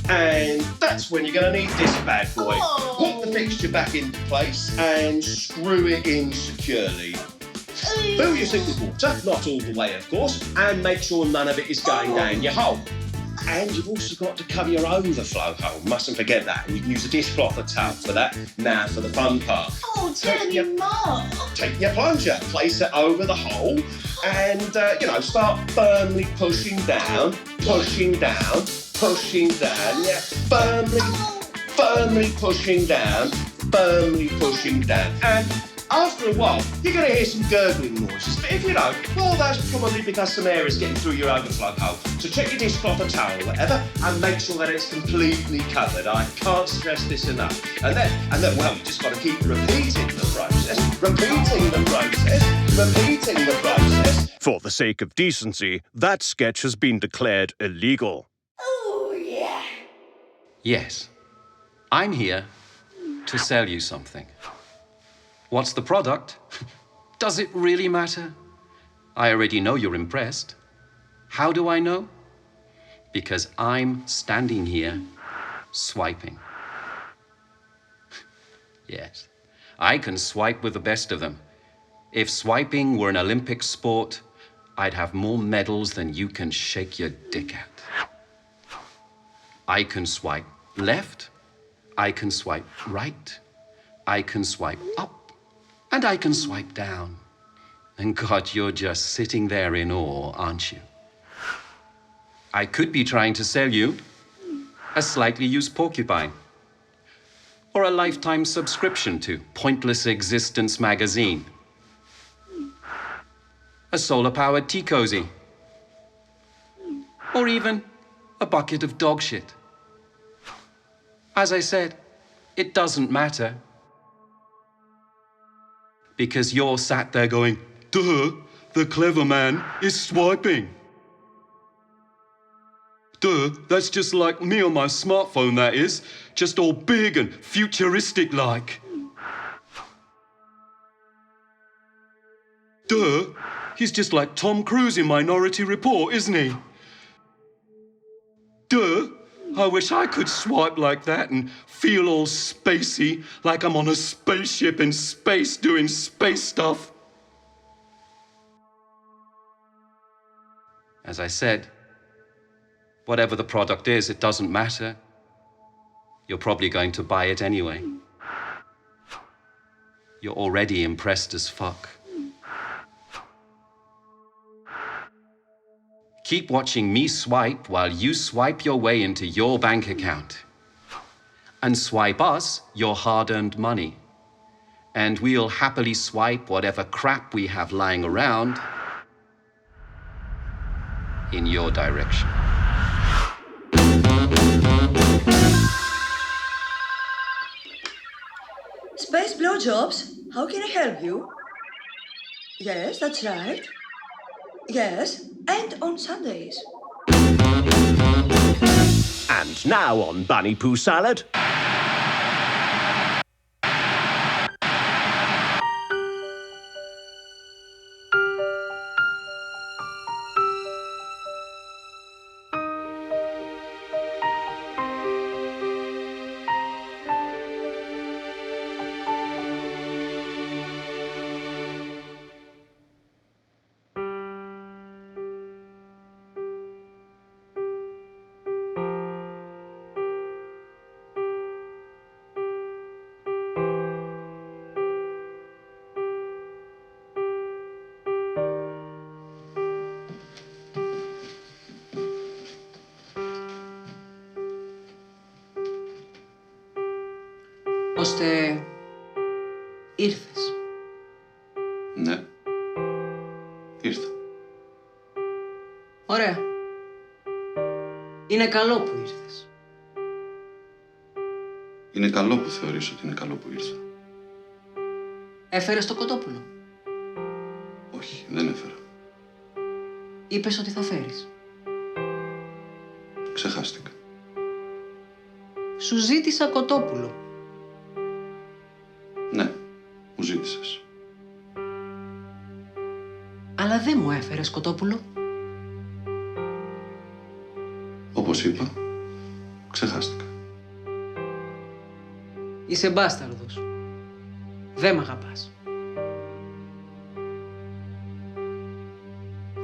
And that's when you're going to need this bad boy. Put the fixture back into place and screw it in securely. Fill your sink with water, not all the way of course, and make sure none of it is going down your hole. And you've also got to cover your overflow hole. Mustn't forget that. And you can use a dishcloth or towel for that. Now for the fun part. Oh, tell me more. Take your plunger, place it over the hole, and, start firmly pushing down, yeah. Firmly pushing down. And after a while, you're going to hear some gurgling noises. But if you don't, well, that's probably because some air is getting through your overflow hole. So check your dishcloth or towel or whatever, and make sure that it's completely covered. I can't stress this enough. And then, well, you just got to keep repeating the process. For the sake of decency, that sketch has been declared illegal. Oh, yeah. Yes, I'm here to sell you something. What's the product? Does it really matter? I already know you're impressed. How do I know? Because I'm standing here swiping. Yes, I can swipe with the best of them. If swiping were an Olympic sport, I'd have more medals than you can shake your dick at. I can swipe left, I can swipe right, I can swipe up, and I can swipe down. And God, you're just sitting there in awe, aren't you? I could be trying to sell you a slightly used porcupine, or a lifetime subscription to Pointless Existence magazine, a solar-powered tea cozy, or even a bucket of dog shit. As I said, it doesn't matter. Because you're sat there going, duh, the clever man is swiping. Duh, that's just like me on my smartphone, that is. Just all big and futuristic-like. Duh, he's just like Tom Cruise in Minority Report, isn't he? Duh, I wish I could swipe like that and feel all spacey, like I'm on a spaceship in space doing space stuff. As I said, whatever the product is, it doesn't matter. You're probably going to buy it anyway. You're already impressed as fuck. Keep watching me swipe while you swipe your way into your bank account. And swipe us your hard-earned money. And we'll happily swipe whatever crap we have lying around in your direction. Space blowjobs? How can I help you? Yes, that's right. Yes, and on Sundays. And now on Bunny Poo Salad. ώστε ήρθες. Ναι. Ήρθα. Ωραία. Είναι καλό που ήρθες. Είναι καλό που θεωρείς ότι είναι καλό που ήρθα. Έφερες το κοτόπουλο. Όχι, δεν έφερα. Είπες ότι θα φέρεις. Ξεχάστηκα. Σου ζήτησα κοτόπουλο. Ναι, μου ζήτησες. Αλλά δεν μου έφερες κοτόπουλο. Όπως είπα, ξεχάστηκα. Είσαι μπάσταρδος. Δεν μ' αγαπάς.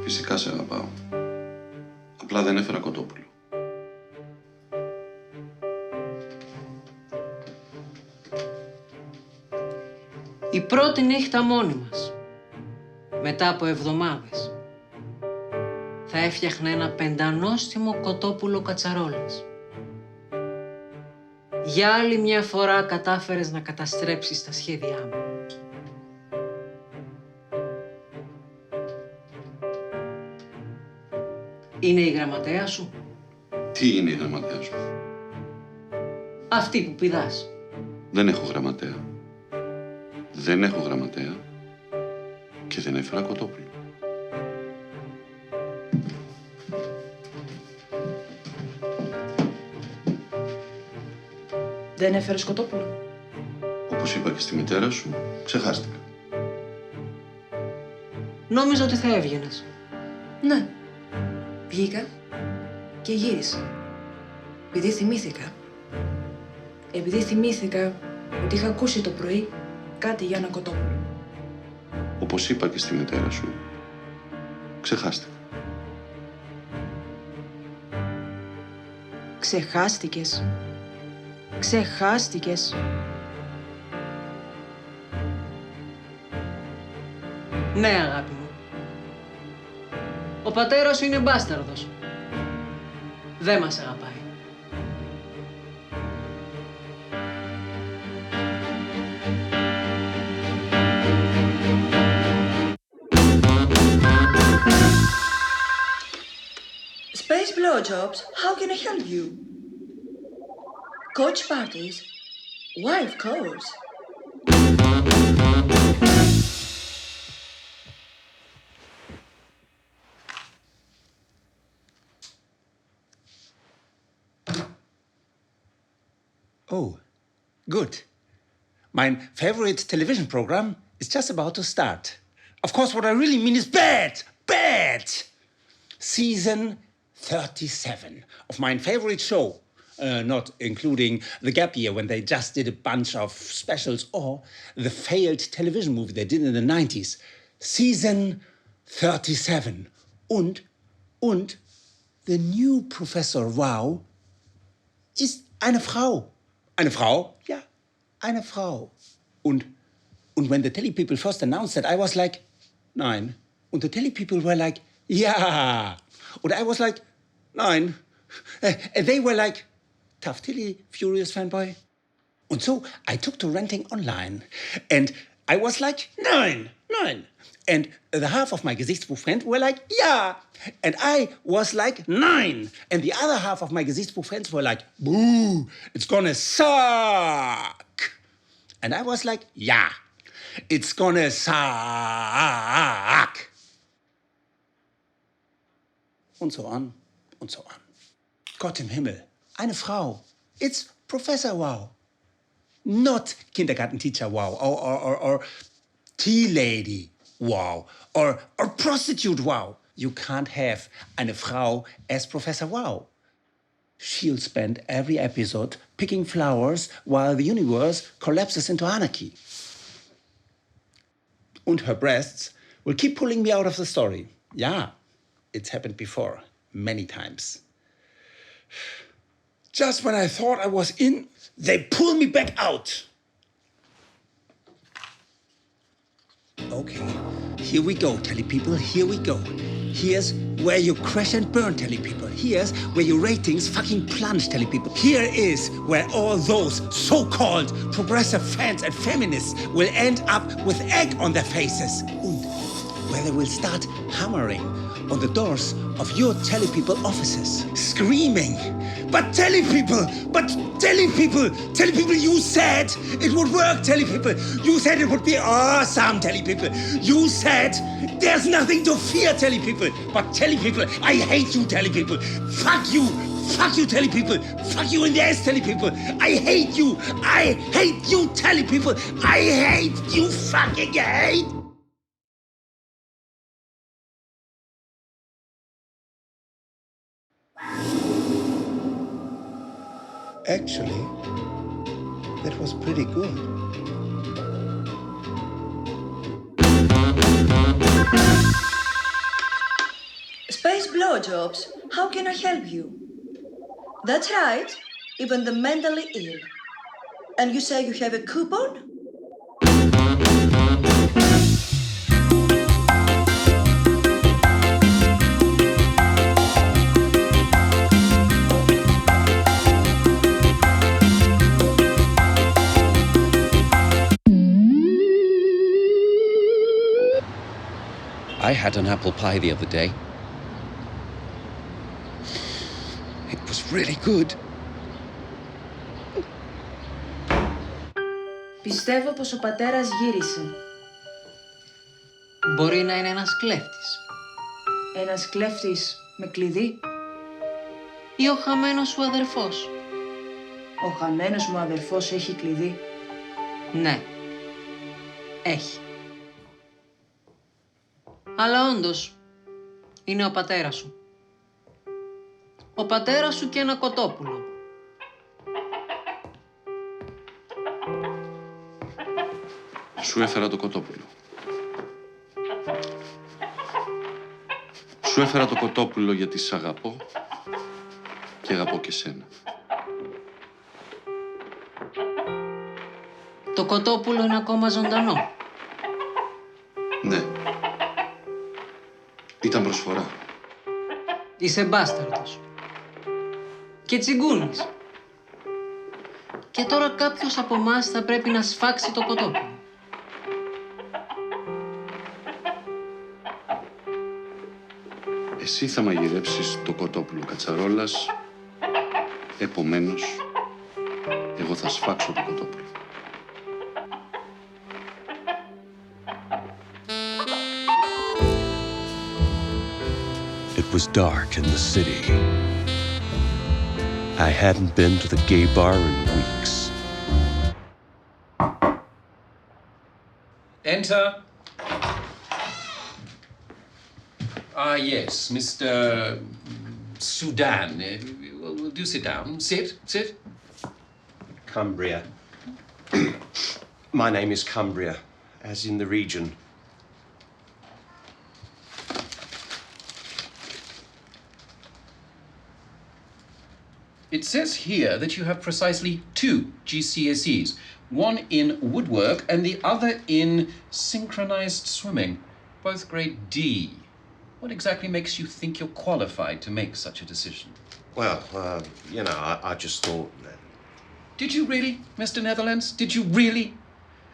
Φυσικά σε αγαπάω. Απλά δεν έφερα κοτόπουλο. Η πρώτη νύχτα μόνη μας, μετά από εβδομάδες, θα έφτιαχνα ένα πεντανόστιμο κοτόπουλο κατσαρόλας. Για άλλη μια φορά κατάφερες να καταστρέψεις τα σχέδιά μου. Είναι η γραμματέα σου. Τι είναι η γραμματέα σου? Αυτή που πηδάς. Δεν έχω γραμματέα. Δεν έχω γραμματέα. Και δεν έφερα κοτόπουλο. Δεν έφερες κοτόπουλο. Όπως είπα και στη μητέρα σου, ξεχάστηκα. Νόμιζα ότι θα έβγαινες. Ναι. Βγήκα και γύρισα. Επειδή θυμήθηκα ότι είχα ακούσει το πρωί κάτι για ένα κοτόπουλο. Όπως είπα και στη μητέρα σου, ξεχάστηκα. Ξεχάστηκες. Ναι, αγάπη μου. Ο πατέρας σου είναι μπάσταρδος. Δεν μας αγαπάει. Space blowjobs, how can I help you? Coach parties? Why, of course. Oh, good. My favorite television program is just about to start. Of course, what I really mean is bad! Bad! Season 37 of my favorite show. Not including the gap year when they just did a bunch of specials or the failed television movie they did in the 90s. Season 37. Und the new Professor Wow ist eine Frau. Eine Frau? Ja, eine Frau. Und when the Telly people first announced that, I was like, nein. Und the Telly people were like, ja. Und I was like, nein. And they were like, tough Tilly, furious fanboy. And so I took to renting online. And I was like, nein. And the half of my Gesichtsbuchfriends were like, ja. And I was like, nein. And the other half of my Gesichtsbuchfriends were like, boo, it's gonna suck. And I was like, ja, it's gonna suck. Und so on, und so on. Gott im Himmel, eine Frau. It's Professor Wow. Not Kindergarten-Teacher Wow, or tea lady Wow, or prostitute Wow. You can't have eine Frau as Professor Wow. She'll spend every episode picking flowers while the universe collapses into anarchy. And her breasts will keep pulling me out of the story. Yeah, it's happened before, many times. Just when I thought I was in, they pull me back out. Okay, here we go, Telly people, here we go. Here's where you crash and burn, telly people. Here's where your ratings fucking plunge, telly people. Here is where all those so-called progressive fans and feminists will end up with egg on their faces. And where they will start hammering on the doors of your telly people offices, screaming, but telly people, you said it would work, telly people. You said it would be awesome, telly people. You said there's nothing to fear, telly people. But telly people, I hate you, telly people. Fuck you, telly people. Fuck you in the ass, telly people. I hate you, telly people. I hate you, fucking hate. Actually, that was pretty good. Space blowjobs, how can I help you? That's right, even the mentally ill. And you say you have a coupon? I had an apple pie the other day. It was really good. Πιστεύω πως ο πατέρας γύρισε. Μπορεί να είναι ένας κλέφτης. Ένας κλέφτης με κλειδί. Ή ο χαμένος σου αδερφός. Ο χαμένος μου αδερφός έχει κλειδί. Ναι. Έχει. Αλλά όντως, είναι ο πατέρας σου. Ο πατέρας σου και ένα κοτόπουλο. Σου έφερα το κοτόπουλο. Σου έφερα το κοτόπουλο γιατί σ' αγαπώ και αγαπώ και σένα. Το κοτόπουλο είναι ακόμα ζωντανό. Ναι. Ήταν προσφορά. Είσαι μπάσταρδος. Και τσιγκούνης. Και τώρα κάποιος από εμάς θα πρέπει να σφάξει το κοτόπουλο. Εσύ θα μαγειρέψεις το κοτόπουλο κατσαρόλας, επομένως, εγώ θα σφάξω το κοτόπουλο. It was dark in the city. I hadn't been to the gay bar in weeks. Enter. Yes, Mr. Sudan. Well, do sit down. Sit. Cumbria. My name is Cumbria, as in the region. It says here that you have precisely 2 GCSEs, one in woodwork and the other in synchronized swimming, both grade D. What exactly makes you think you're qualified to make such a decision? Well, I just thought that... Did you really, Mr. Netherlands? Did you really?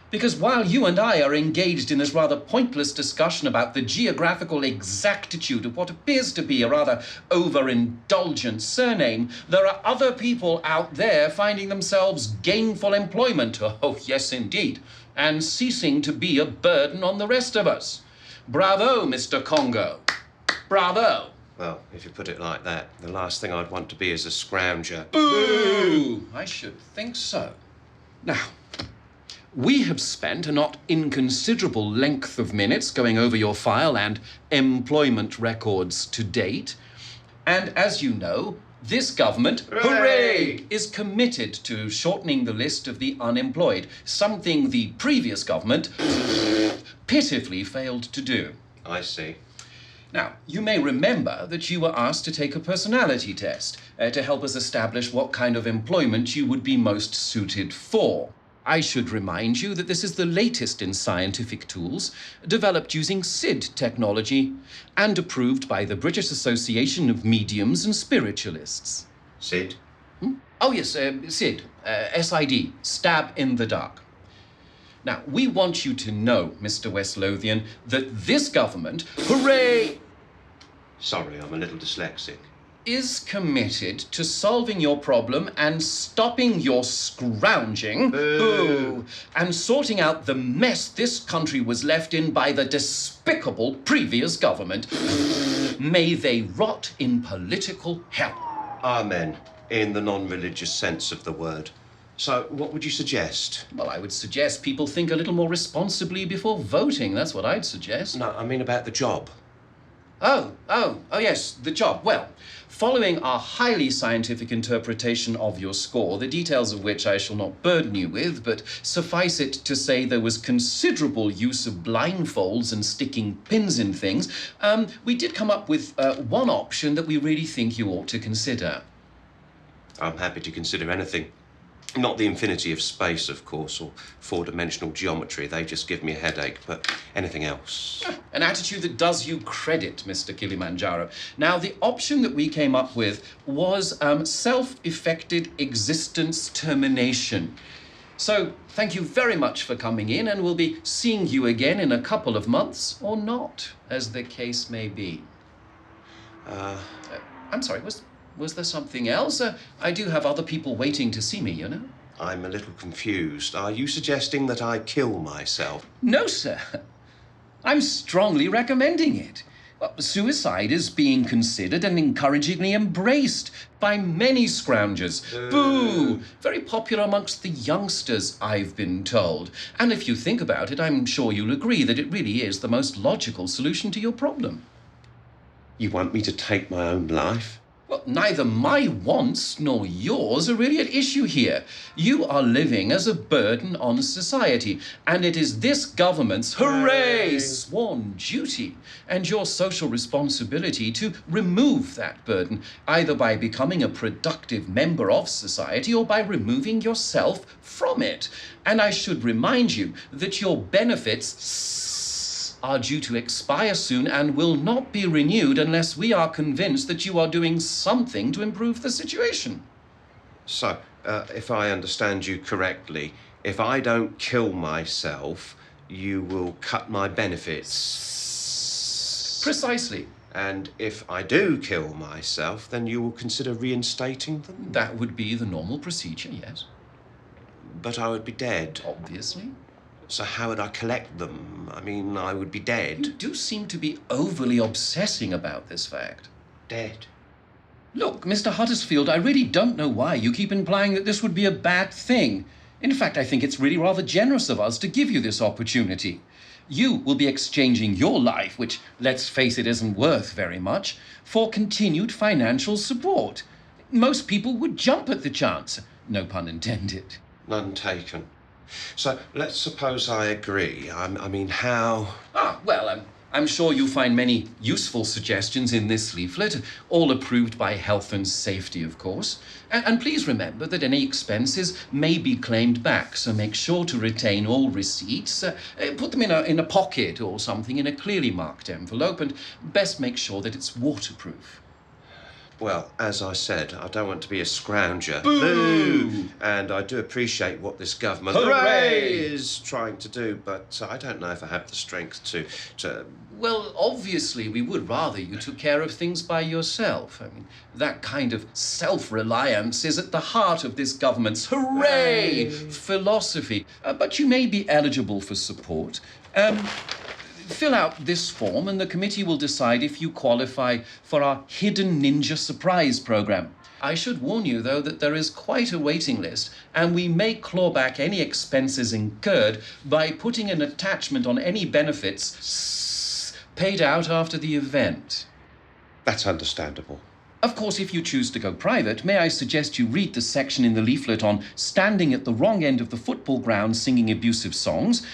Because while you and I are engaged in this rather pointless discussion about the geographical exactitude of what appears to be a rather overindulgent surname, there are other people out there finding themselves gainful employment, oh yes indeed, and ceasing to be a burden on the rest of us. Bravo, Mr. Congo. Bravo. Well, if you put it like that, the last thing I'd want to be is a scrounger. Boo! I should think so. Now, we have spent a not inconsiderable length of minutes going over your file and employment records to date. And as you know, this government, hooray, is committed to shortening the list of the unemployed, something the previous government pitifully failed to do. I see. Now, you may remember that you were asked to take a personality test to help us establish what kind of employment you would be most suited for. I should remind you that this is the latest in scientific tools, developed using SID technology and approved by the British Association of Mediums and Spiritualists. SID? Oh, yes, SID. SID. Stab in the dark. Now, we want you to know, Mr. West Lothian, that this government, hooray, Sorry, I'm a little dyslexic. is committed to solving your problem and stopping your scrounging and sorting out the mess this country was left in by the despicable previous government. May they rot in political hell. Amen, in the non-religious sense of the word. So, what would you suggest? Well, I would suggest people think a little more responsibly before voting. That's what I'd suggest. No, I mean about the job. Oh, yes, the job. Well, following our highly scientific interpretation of your score, the details of which I shall not burden you with, but suffice it to say there was considerable use of blindfolds and sticking pins in things, we did come up with one option that we really think you ought to consider. I'm happy to consider anything. Not the infinity of space, of course, or four-dimensional geometry. They just give me a headache, but anything else. An attitude that does you credit, Mr. Kilimanjaro. Now, the option that we came up with was self-effected existence termination. So, thank you very much for coming in, and we'll be seeing you again in a couple of months, or not, as the case may be. I'm sorry, was there something else? I do have other people waiting to see me, you know. I'm a little confused. Are you suggesting that I kill myself? No, sir. I'm strongly recommending it. Well, suicide is being considered and encouragingly embraced by many scroungers. Boo! Very popular amongst the youngsters, I've been told. And if you think about it, I'm sure you'll agree that it really is the most logical solution to your problem. You want me to take my own life? Well, neither my wants nor yours are really at issue here. You are living as a burden on society, and it is this government's, hooray, sworn duty and your social responsibility to remove that burden, either by becoming a productive member of society or by removing yourself from it. And I should remind you that your benefits are due to expire soon and will not be renewed unless we are convinced that you are doing something to improve the situation. So, if I understand you correctly, if I don't kill myself, you will cut my benefits? Precisely. And if I do kill myself, then you will consider reinstating them? That would be the normal procedure, yes. But I would be dead. Obviously. So how would I collect them? I mean, I would be dead. You do seem to be overly obsessing about this fact. Dead? Look, Mr. Huddersfield, I really don't know why you keep implying that this would be a bad thing. In fact, I think it's really rather generous of us to give you this opportunity. You will be exchanging your life, which, let's face it, isn't worth very much, for continued financial support. Most people would jump at the chance. No pun intended. None taken. So let's suppose I agree. I mean, how? Well, I'm sure you'll find many useful suggestions in this leaflet, all approved by Health and Safety, of course. And please remember that any expenses may be claimed back, so make sure to retain all receipts. Put them in a pocket or something in a clearly marked envelope, and best make sure that it's waterproof. Well, as I said, I don't want to be a scrounger. Boo! And I do appreciate what this government is trying to do, but I don't know if I have the strength to... Well, obviously, we would rather you took care of things by yourself. I mean, that kind of self-reliance is at the heart of this government's hooray philosophy. But you may be eligible for support. Fill out this form and the committee will decide if you qualify for our Hidden Ninja Surprise program. I should warn you, though, that there is quite a waiting list, and we may claw back any expenses incurred by putting an attachment on any benefits paid out after the event. That's understandable. Of course, if you choose to go private, may I suggest you read the section in the leaflet on standing at the wrong end of the football ground singing abusive songs,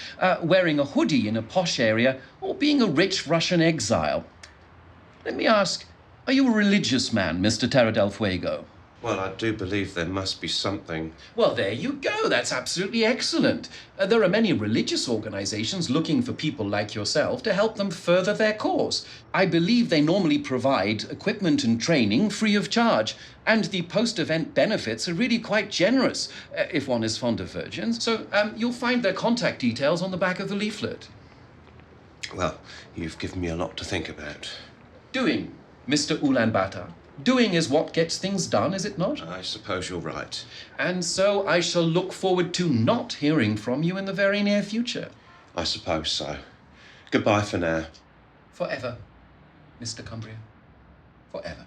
wearing a hoodie in a posh area, or being a rich Russian exile. Let me ask, are you a religious man, Mr. Terra del Fuego? Well, I do believe there must be something. Well, there you go. That's absolutely excellent. There are many religious organizations looking for people like yourself to help them further their cause. I believe they normally provide equipment and training free of charge. And the post-event benefits are really quite generous, if one is fond of virgins. So you'll find their contact details on the back of the leaflet. Well, you've given me a lot to think about. Doing, Mr. Ulaanbaatar. Doing is what gets things done, is it not? I suppose you're right. And so I shall look forward to not hearing from you in the very near future. I suppose so. Goodbye for now. Forever, Mr. Cumbria. Forever.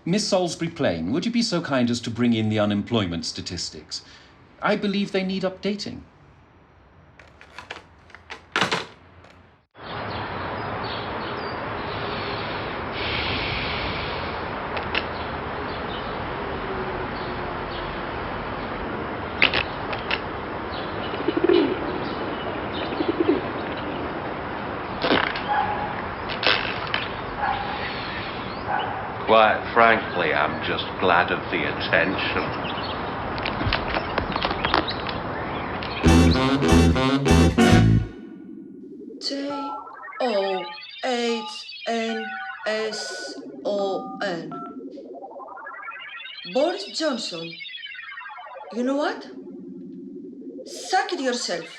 Miss Salisbury Plain, would you be so kind as to bring in the unemployment statistics? I believe they need updating. Quite frankly, I'm just glad of the attention. John. Boris Johnson. You know what? Suck it yourself.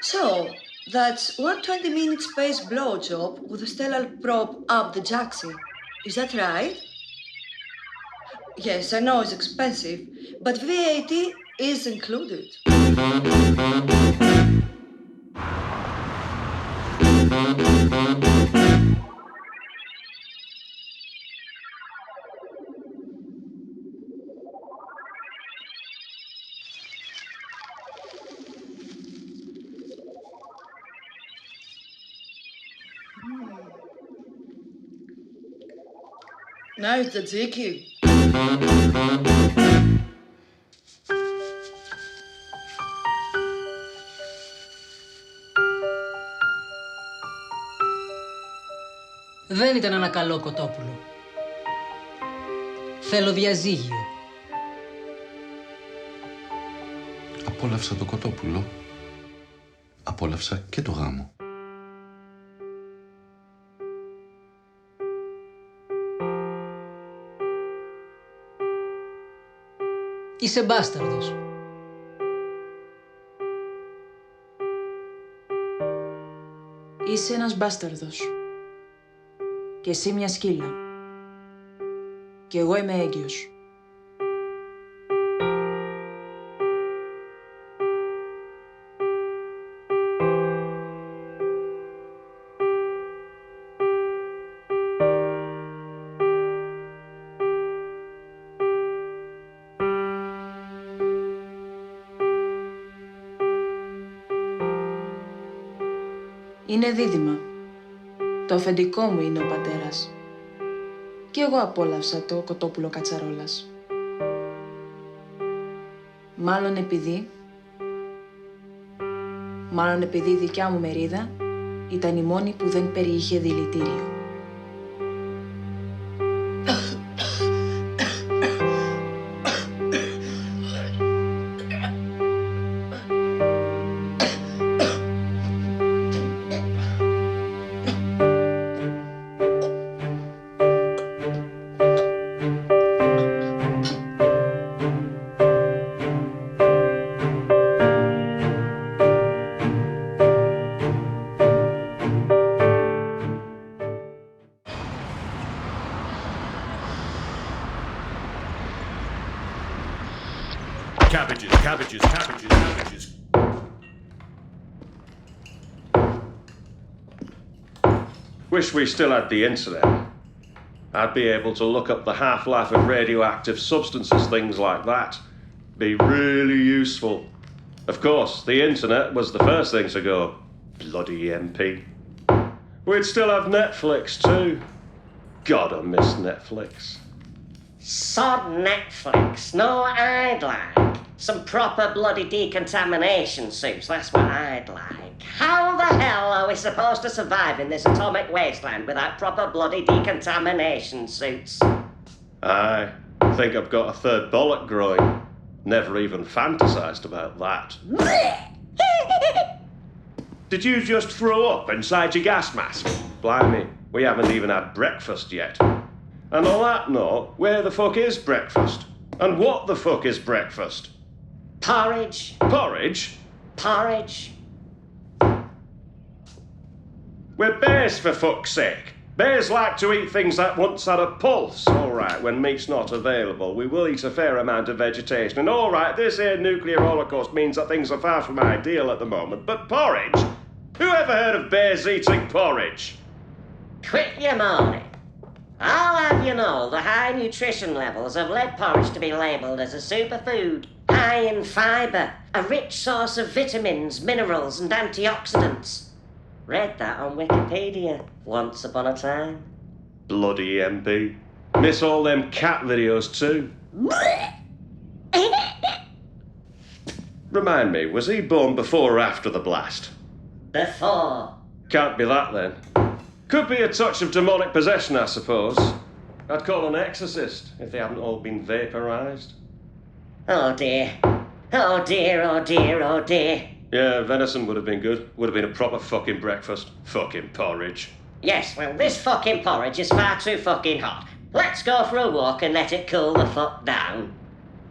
So, that's 120-minute space blowjob with a stellar probe up the jacksie. Is that right? Yes, I know it's expensive, but VAT is included. Nice tzatziki. Δεν ήταν ένα καλό κοτόπουλο. Θέλω διαζύγιο. Απόλαυσα το κοτόπουλο. Απόλαυσα και το γάμο. Είσαι μπάσταρδος. Είσαι ένας μπάσταρδος. Και εσύ μια σκύλα. Και εγώ είμαι έγκυος. Είναι δίδυμα. Το αφεντικό μου είναι ο πατέρας. Και εγώ απόλαυσα το κοτόπουλο κατσαρόλας. Μάλλον επειδή η δικιά μου μερίδα ήταν η μόνη που δεν περιείχε δηλητήριο. Cabbages, cabbages, cabbages, cabbages. Wish we still had the internet. I'd be able to look up the half-life of radioactive substances, things like that. Be really useful. Of course, the internet was the first thing to go. Bloody MP. We'd still have Netflix too. God, I miss Netflix. Sod Netflix. No, I'd like some proper bloody decontamination suits. That's what I'd like. How the hell are we supposed to survive in this atomic wasteland without proper bloody decontamination suits? I think I've got a third bollock growing. Never even fantasized about that. Did you just throw up inside your gas mask? Blimey, we haven't even had breakfast yet. And on that note, where the fuck is breakfast? And what the fuck is breakfast? Porridge. Porridge? Porridge. We're bears, for fuck's sake. Bears like to eat things that once had a pulse. All right, when meat's not available, we will eat a fair amount of vegetation. And all right, this here nuclear holocaust means that things are far from ideal at the moment. But porridge? Who ever heard of bears eating porridge? Quit your moaning. I'll have you know the high nutrition levels have led porridge to be labelled as a superfood. High in fibre, a rich source of vitamins, minerals and antioxidants. Read that on Wikipedia once upon a time. Bloody MP. Miss all them cat videos too. Remind me, was he born before or after the blast? Before. Can't be that then. Could be a touch of demonic possession, I suppose. I'd call an exorcist if they haven't all been vaporized. Oh dear. Oh dear, oh dear, oh dear. Yeah, venison would have been good. Would have been a proper fucking breakfast. Fucking porridge. Yes, well, this fucking porridge is far too fucking hot. Let's go for a walk and let it cool the fuck down.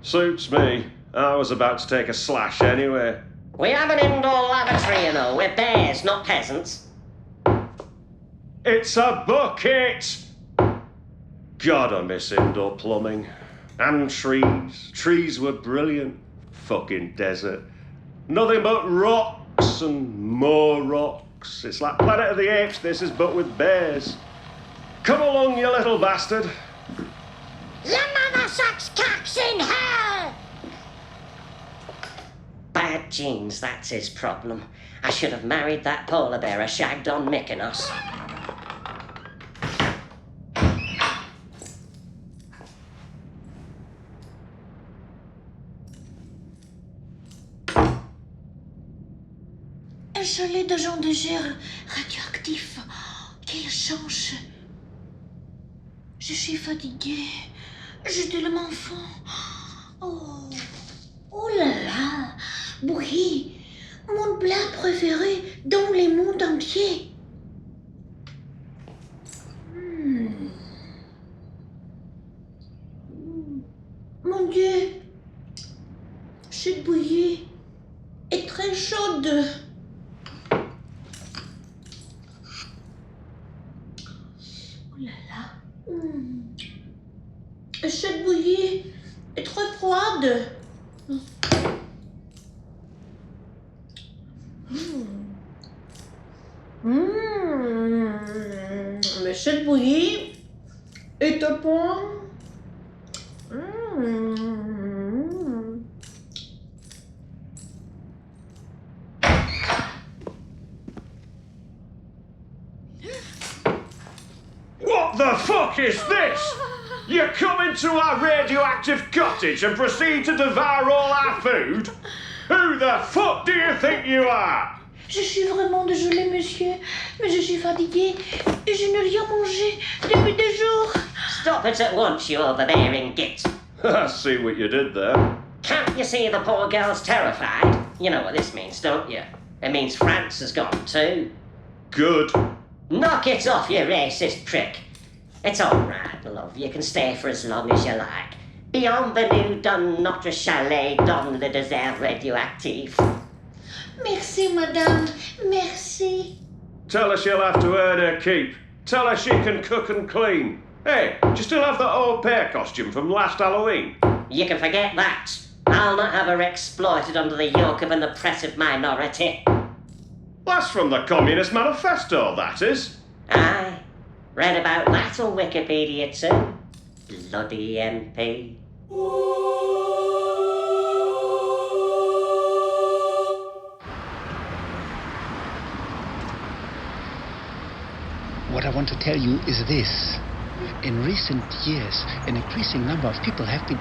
Suits me. I was about to take a slash anyway. We have an indoor lavatory, you know. We're bears, not peasants. It's a bucket! God, I miss indoor plumbing. And trees. Trees were brilliant. Fucking desert. Nothing but rocks and more rocks. It's like Planet of the Apes, this is, but with bears. Come along, you little bastard. Your mother sucks cocks in hell! Bad genes, that's his problem. I should have married that polar bear I shagged on Mykonos. Un chalet d'agents de gère radioactif. Quelle chance! Je suis fatiguée. J'ai tellement faim. Oh, oh là là! Bouillie, mon plat préféré dans le monde entier. Mon Dieu, cette bouillie est très chaude. Oh là là. Cette bouillie est très froide. Mais cette bouillie est au point. What the fuck is this? You come into our radioactive cottage and proceed to devour all our food? Who the fuck do you think you are? Je suis vraiment désolée, monsieur, mais je suis fatiguée et je n'ai rien mangé depuis 2 jours. Stop it at once, you overbearing git. I see what you did there. Can't you see the poor girl's terrified? You know what this means, don't you? It means France has gone too. Good. Knock it off, you racist prick. It's all right, love. You can stay for as long as you like. Bienvenue dans notre chalet dans le désert radioactif. Merci, madame. Merci. Tell her she'll have to earn her keep. Tell her she can cook and clean. Hey, do you still have the old pear costume from last Halloween? You can forget that. I'll not have her exploited under the yoke of an oppressive minority. That's from the Communist Manifesto, that is. Aye. Read about that on Wikipedia too. Bloody MP. What I want to tell you is this. In recent years, an increasing number of people have been...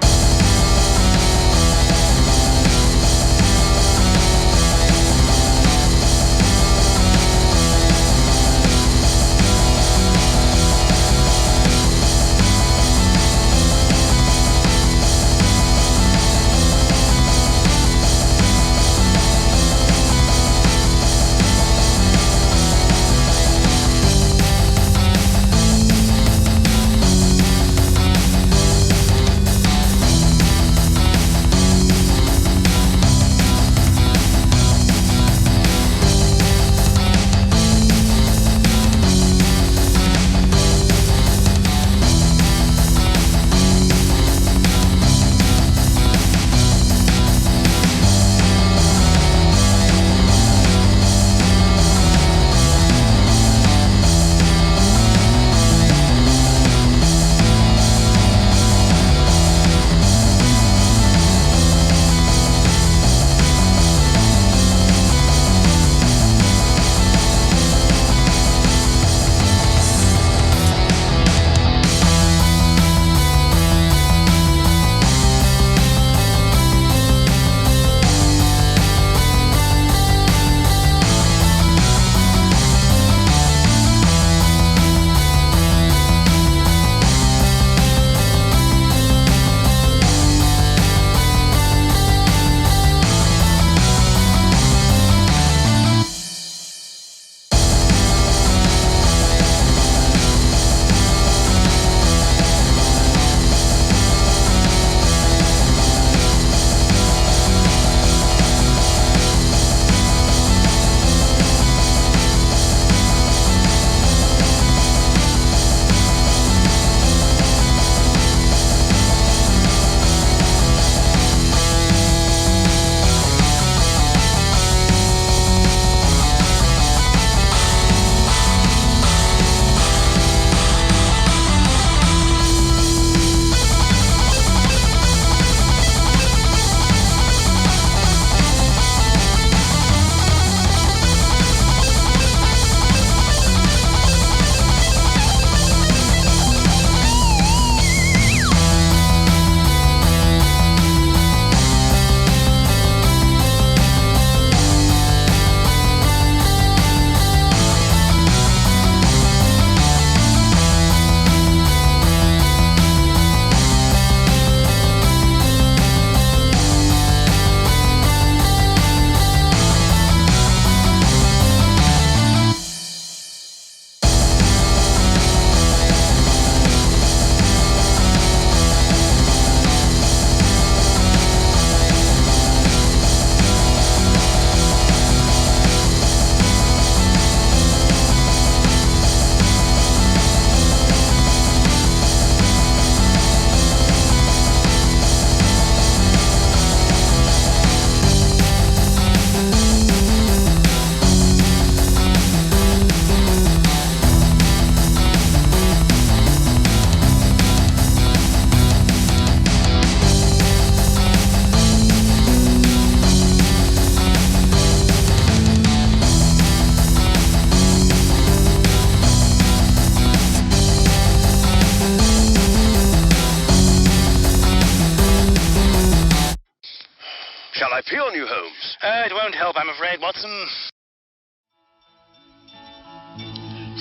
Shall I pee on you, Holmes? It won't help, I'm afraid, Watson.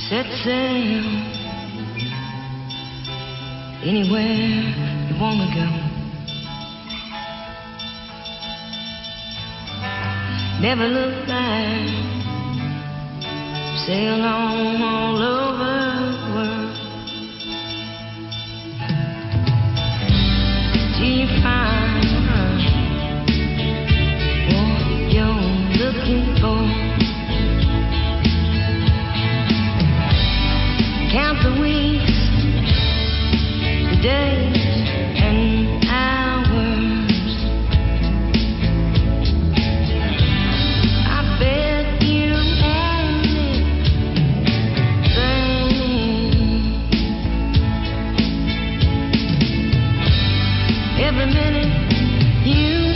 Set sail anywhere you wanna go. Never look back. Sail on all over the world till you find what you're looking for. Count the weeks, the days, and hours. I bet you want it, every minute you